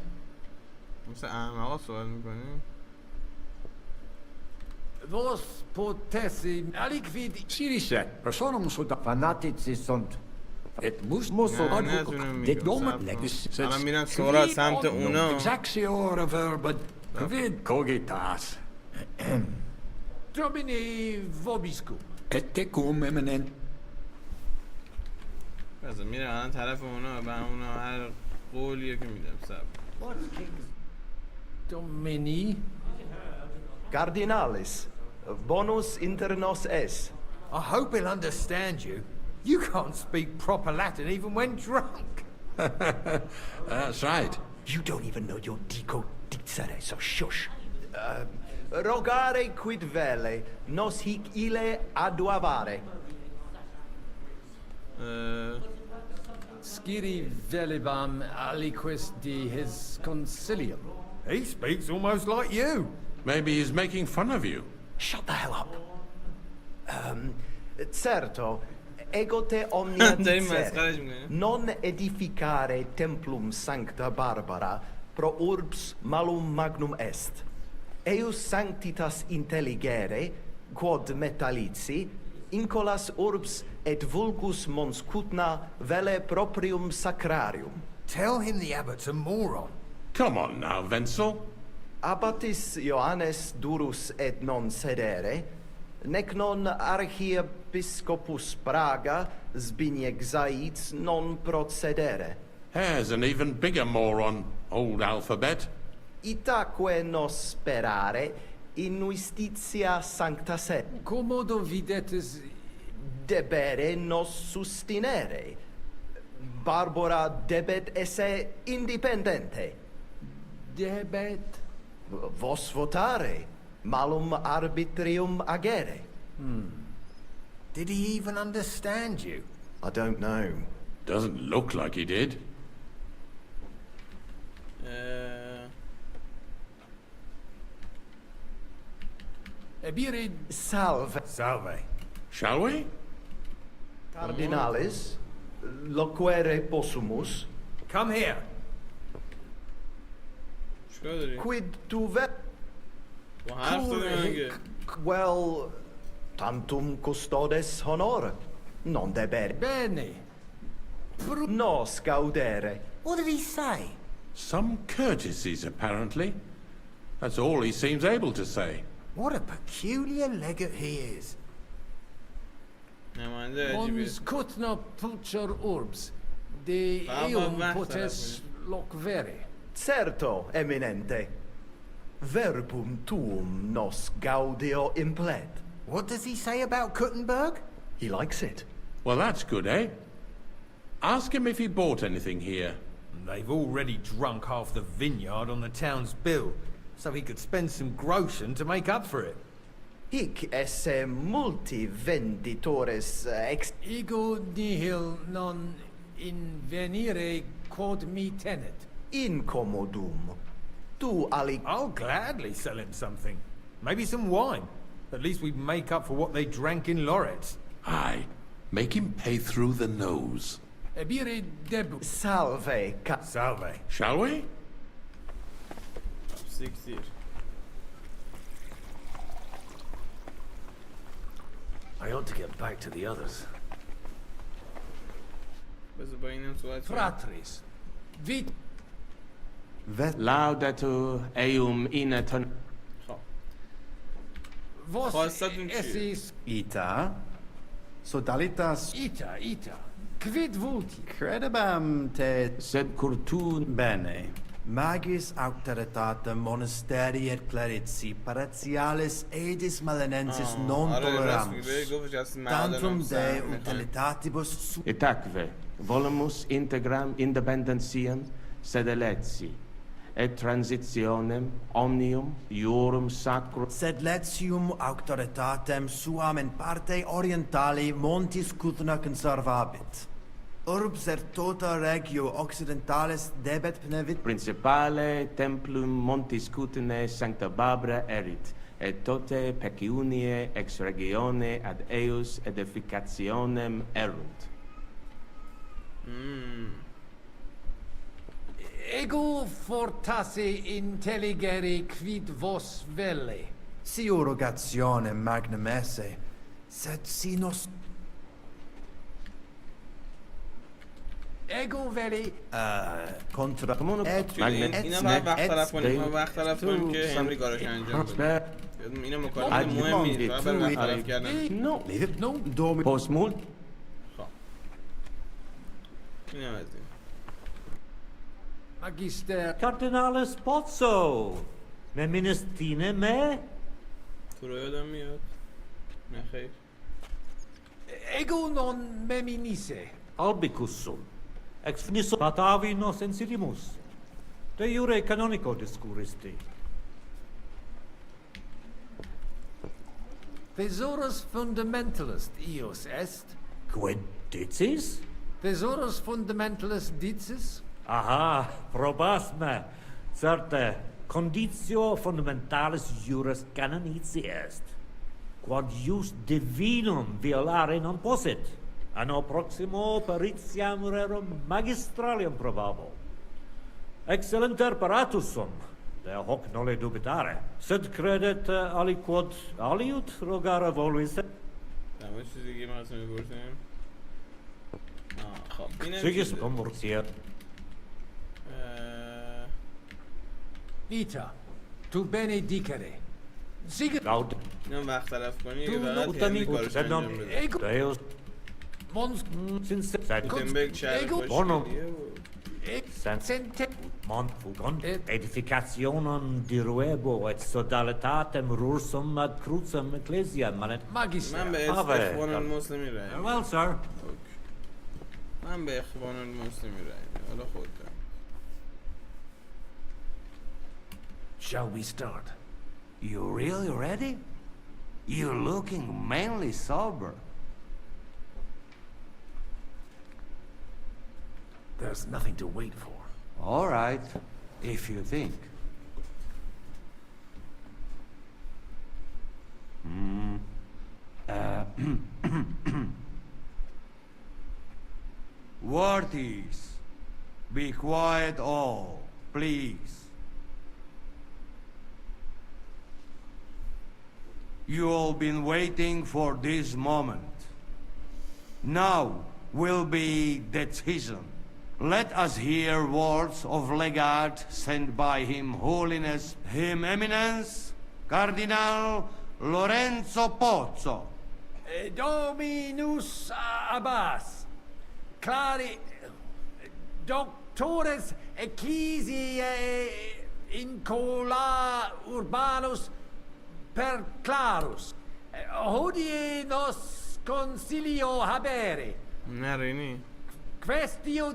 مثل احمقا صحبت میکنیم. Vos potessi aliquid... Siriset, personum soda... Fanatici sunt. Et mus... Det domet legis... الان میرم سورا سمت اونا. Exactior verbed... Vid cogitas. Domini vobiscum. Et tecum eminent... بذار میرم الان طرف اونا به اونا هر قولیه که میدم سب. Domini? Cardinalis, bonus inter nos es. I hope he'll understand you. You can't speak proper Latin even when drunk. That's right. You don't even know your dico dicere, so shush. Rogare quid vele, nos hic ile aduavare. Sciri velibam aliquis di his concilium. He speaks almost like you. Maybe he's making fun of you. Shut the hell up. Certo, ego te omnia dicere, non edificare templum sancta Barbara pro urbs malum magnum est. Eius sanctitas intelligere, quod metallici, incolas urbs et vulgus mons cutna vele proprium sacrarium. Tell him the abbot's a moron. Come on now, Wenzel. Abbatis Ioannes durus et non sedere, nec non archiepiscopus Praga Zbigniew Zaitz non procedere. Here's an even bigger moron, old alphabet. Itaque nos sperare in justitia sancta sed. Commodo videtis... Debere nos sustinere. Barbara debet esse independente. Debet? Vos votare, malum arbitrium agere. Did he even understand you? I don't know. Doesn't look like he did. Ebire Salve. Salve. Shall we? Cardinales, loquere possumus. Come here. چیکار داری؟ Quid tu ve... با حرف داری مگه؟ Well, tantum custodes honor. Non debere. Bene. Nos gaudere. What did he say? Some courtesies, apparently. That's all he seems able to say. What a peculiar legate he is. نماینده Ons عجیبیه. cutna pulcher urbs. De eum potes locvere. Certo, eminente. Verbum tuum nos gaudio implet. What does he say about Kuttenberg? He likes it. Well, that's good, eh? Ask him if he bought anything here. They've already drunk half the vineyard on the town's bill, so he could spend some groschen to make up for it. Hic esse multi venditores ex... Ego nihil non invenire quod mi tenet. Incommodum. Tu ali... I'll gladly sell him something. Maybe some wine. At least we'd make up for what they drank in Loretz. Aye. Make him pay through the nose. Ebire debu. Salve, Salve. Shall we? 60. I ought to get back to the others. بذار با اینم صحبت کنم. Fratris. Vit. Laudato eum ineton. خب. Vos خواستتون چیه؟ esis. Ita. Sodalitas. Ita. Quid vulti? Credebam te. Sed curtun. Bene. Magis auctoritatem monasteri et clerici paratialis edis malenensis non toleramus. Tantum de utilitatibus su... Etaque, volumus integram independentiam sed eletsi, et transitionem omnium iorum sacro... Sed letium auctoritatem suam in parte orientali montis Cutna conservabit. Urbs er tota regio occidentalis debet pnevit... Principale templum montis Cutnae sancta Barbara erit, et tote peciunie ex regione ad eius edificationem erunt. Ego fortasse intelligere quid vos velle. Si urogatione magnum esse, sed si nos... Ego veli. Contra... اینا باید وقت طرف کنیم. ما وقت طرف کنیم که هنری کارش انجام بده. اینا مکالمه مهم نیست. باید وقت طرف کردن. Post mult. خب. اینم از این. Magister. Cardinales Pozzo. Me ministine me? تو رو یادم میاد. نه خیر. Ego non meminisse. Albicusum. Ex finis patavi nos ensidimus. De iure canonico discuristi. Thesaurus fundamentalist ius est. Quid dicis? Thesaurus fundamentalist dicis? Aha, probasme. Certe, conditio fundamentalis juris canonici est. Quod ius divinum violare non possit. Anno proximo peritiam rerum magistralium probabo. Excellenter paratusum, de hoc nole dubitare. Sed credet aliquod aliut rogare voluis. تمام چیزی که ما اصلا می‌پرسیم. خب اینم Sigis conversia. Vita. Tu bene dicere. Sig. Laud. اینم وقت طرف کنی. Tu فقط هنری کارش انجام بده. Deus. Mons. Since Gutenberg شهر خوش Bonum. شدیه. Sente. Mont fugon edificationem diruebo et sodalitatem rursum ad crucem ecclesia manet Magister. من به اخوان المسلمین رای میدم. Well, sir. من به اخوان المسلمین رای میدم. حالا خودت. Shall we start? You really ready? You're looking mainly sober. There's nothing to wait for. All right. if you think. Worthies, be quiet all, please. You all been waiting for this moment. Now will be the season. Let us hear words of legate sent by Him Holiness, Him Eminence, Cardinal Lorenzo Pozzo. Dominus Abbas, Clari, Doctores Ecclesiae Incola Urbanus per Clarus, hodie nos consilio habere. نرینی Questio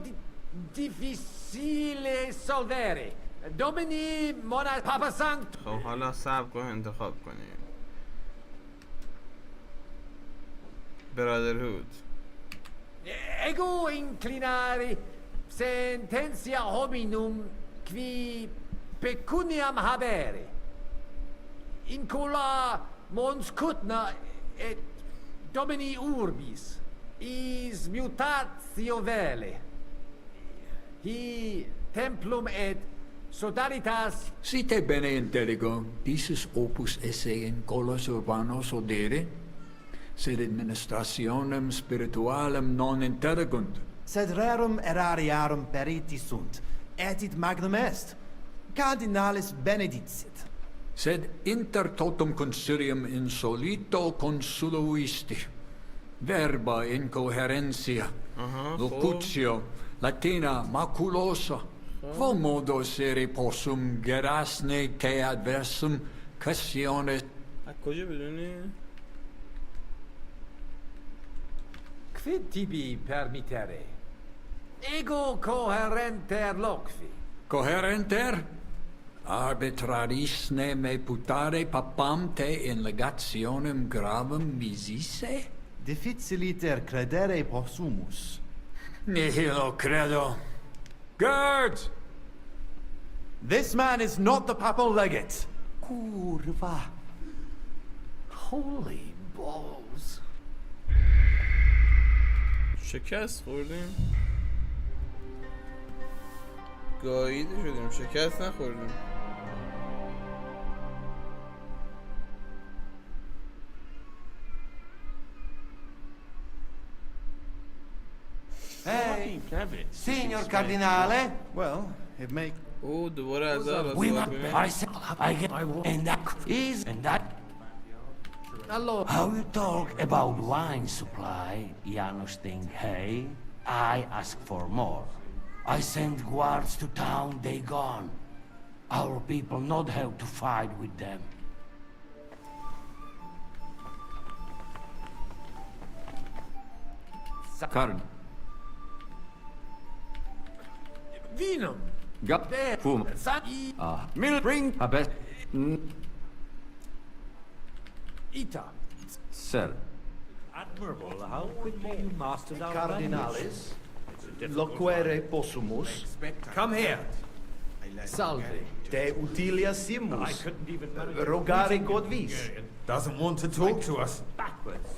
difficile solvere. Domini Mona Papa Sanct. خب حالا صبر کن انتخاب کنیم. برادرهود. Ego inclinare sententia hominum qui pecuniam habere. Incula mons cutna et domini urbis. Is mutatio vele. Hi templum et sodalitas. Si te bene inteligo, dices opus esse in colos urbanos odere, sed administrationem spiritualem non intellegunt. Sed rerum erariarum periti sunt, et id magnum est. Cardinalis benedicit. Sed inter totum consilium insolito consuluisti. Verba incoherentia, locutio, latina maculosa, quo modo seri possum gerasne te adversum quaestiones. کجا بدونی؟ Quid tibi permittere? Ego coherenter loqui. Coherenter? Arbitrarisne me putare papam te in legationem gravum misisse? Difficiliter credere possumus. Nihilo credo. Guards! This man is not the papal legate. Curva. Holy balls. شکست خوردیم گاییده شدیم شکست نخوردیم Hey, Signor Cardinale. Well, it may... دوباره از اول We must I get and that is and that. Allora, how you talk about wine supply, Janos think, hey? I ask for more. I send guards to town, they gone. Our people not have to fight with them. Karn. Vinum. Gat. Fum. Mil bring. Abes. Ita. Sir. Admirable, how quickly you mastered our Cardinalis, loquere possumus. Come here. Salve. De utilia simus. Rogare god vis. Doesn't want to talk to us. Backwards.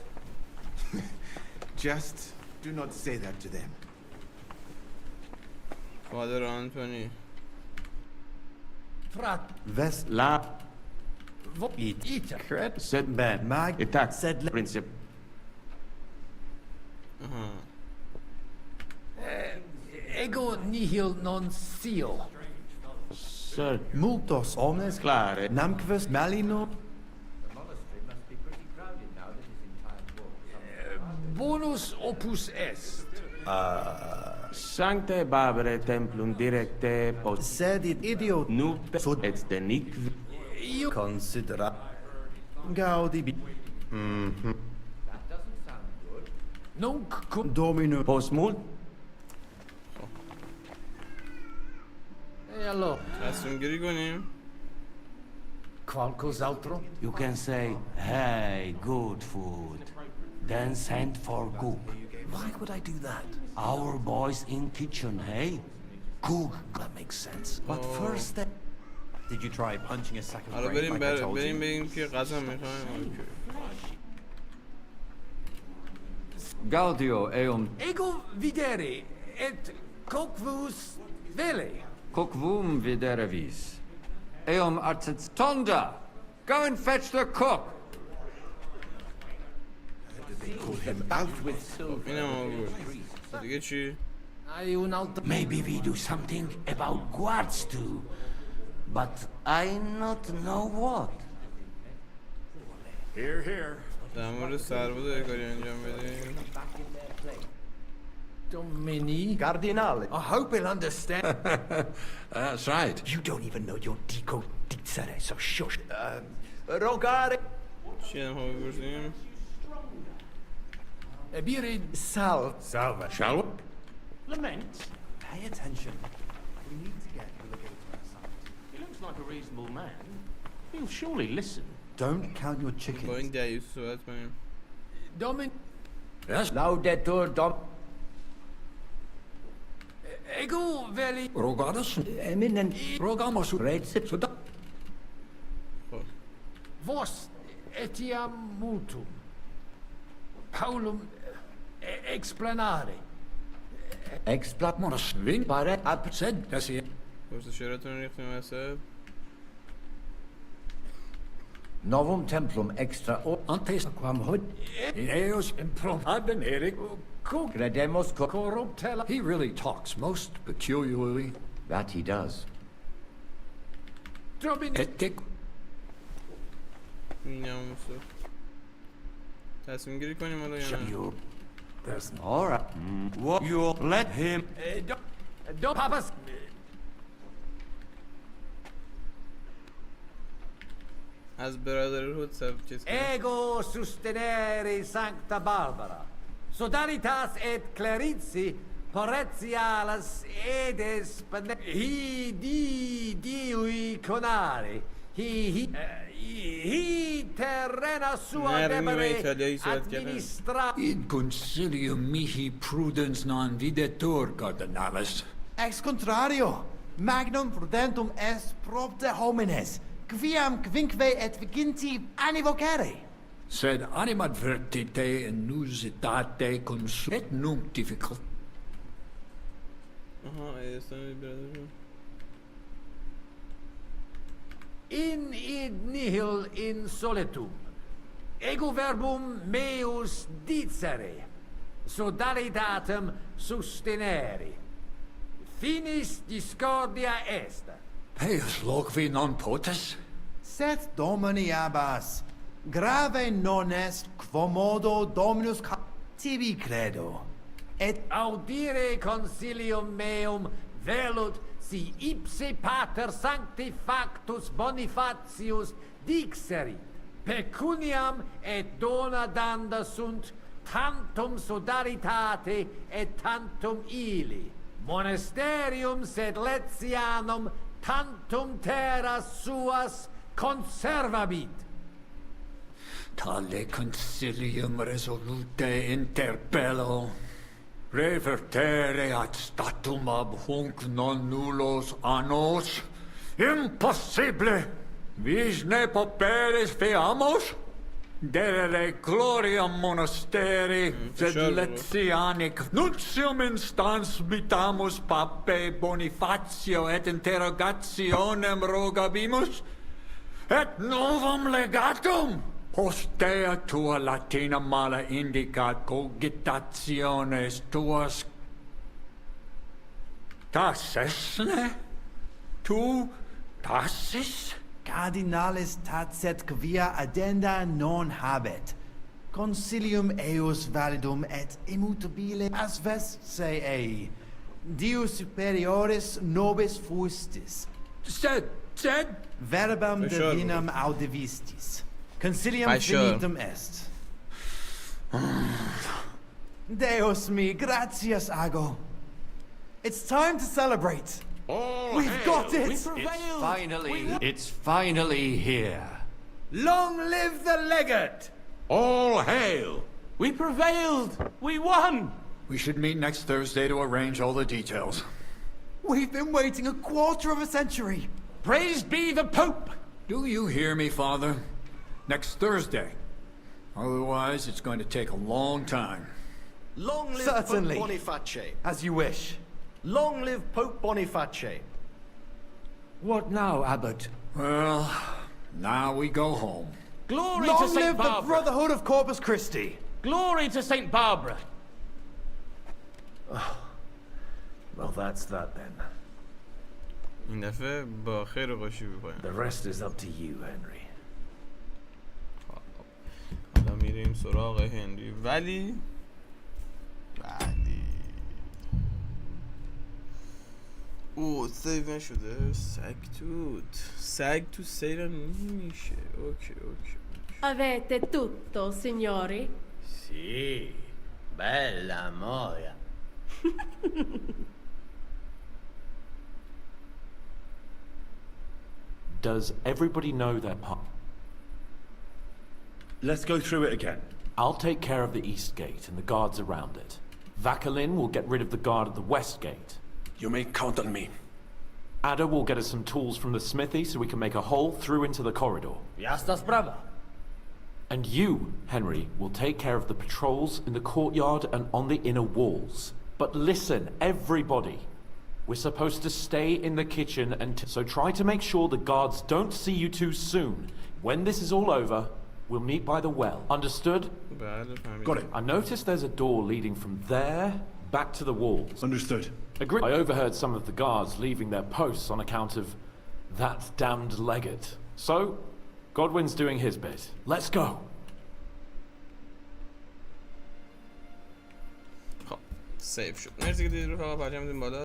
Just do not say that to them. Father Anthony. Frat. Ves La Ita. cred sed ben mag etat sed princip. Ego nihil non scio. Sir, multos omnes clare. namquis malino Bonus opus est. Sancte Barbare templum directe pot sed id idiot nupe et denic Io considera gaudi nunc cum domino post mult. E allora, تصمیم گیری کنیم qualcos'altro? You can say, hey, good food. Then send for cook. Why would I do that? Our boys in kitchen, hey? Cool, that makes sense. But first, did you try punching a sack of حالا grain بریم like I told you? بریم که قسم میخوایم. Gaudio eum Ego videre et coquus vele. cookvum videre vis. Eum artet tonda. Go and fetch the cook. They call him out with silver. دیگه چی؟ Maybe we do something about guards too. But I not know what. Here, here. در مورد سرباز کاری انجام بدیم. Domini. Cardinale. I hope he'll understand. That's right. You don't even know your dico dicere, so shush. Rogare. چی هم ها بپرسیم؟ Ebiri Sal. Salve. Shall we? Lament. Pay attention. We need to get relegated to our side. He looks like a reasonable man. He'll surely listen. Don't count your با chickens. این دیوس صحبت کنیم. Domin. Yes. Laudetur Dom. Ego veli. Rogadas. Eminent. Rogamos. Redzip. So da. Vos etiam mutum. Paulum explanare. Explat Monas. Vin. Pare. Said. That's it. پرسشارتون ریختیم وسط. Novum templum extra Antes quam hod. in eos improm adveneric. Credemus Corruptella. He really talks most peculiarly. That he does. Domin. Etic. ناموسو. تصمیم گیری کنیم حالا یا نه؟ There's all right. What you let him? Do papas. از برادرهود چیز کنیم. Ego sustenere Sancta Barbara. Sodalitas et clerici porretialas edes diui conare. He terrena sua debere administra. In concilium mihi prudens non videtur, cardinalis. Ex contrario. Magnum prudentum est propter homines. Quiam quinque et viginti annivocere. Sed animadvertite in nusitate consum et nunc difficult. آها ایستانی برادرهود. In id nihil in solitum. Ego verbum meus dicere. Sodalitatem sustenere. Finis discordia est. Eius loqui non potes? Sed domini abbas. Grave non est quomodo dominus tibi credo. Et audire consilium meum velut si ipse pater sancti factus Bonifatius dixerit. Pecuniam et dona danda sunt tantum sodalitate et tantum ili. Monasterium sed Letianum tantum terras suas conservabit. Tale concilium resolute interpello. Revertere ad statum ab hunc non nullos annos? Impossible! Vis ne poperes feamos? Dere gloria monasteri, sed Letianic nuntium instans bitamus pape Bonifatio et interrogationem rogabimus, et novum legatum! Postea tua Latina mala indicat cogitationes tuas. Tassesne? Tu tassis? Cardinalis tacet quia addenda non habet. Concilium eus validum et immutabile asvesce ei. Deus superioris nobis fuistis. Sed. Verbam divinam audivistis. Concilium finitum est. Deus me, gratias ago. It's time to celebrate. We've got it! It's finally here. Long live the legate! All hail! We prevailed! We won! We should meet next Thursday to arrange all the details. We've been waiting a quarter of a century. Praised be the Pope! Do you hear me, Father? Next Thursday. Otherwise, it's going to take a long time. Long live Certainly. Pope Boniface. As you wish. Long live Pope Boniface. What now, Abbot? Well, now we go home. Glory Long to St. live Barbara. the Brotherhood of Corpus Christi. Glory to St. Barbara. Well, that's that then. این دفعه با خیر و خوشی بپایم. The rest is up to you, Henry. حالا میریم سراغ هنری ولی او سیو نشده. سگ تو سیر نمیشه. اوکی. Avete tutto, signori? Sì, bella moia. Does everybody know their part? Let's go through it again. I'll take care of the east gate and the guards around it. Vakalin will get rid of the guard at the west gate. You may count on me. Ada will get us some tools from the smithy so we can make a hole through into the corridor. Jasna sprawa. And you, Henry, will take care of the patrols in the courtyard and on the inner walls. But listen, everybody. We're supposed to stay in the kitchen so try to make sure the guards don't see you too soon. When this is all over, we'll meet by the well. Understood? Got it. I noticed there's a door leading from there back to the walls. Understood. Agreed. I overheard some of the guards leaving their posts on account of that damned legate. So, Godwin's doing his bit. Let's go. خب سیف شد. مرسی که دیدید رفقا. پرچم بدیم بالا.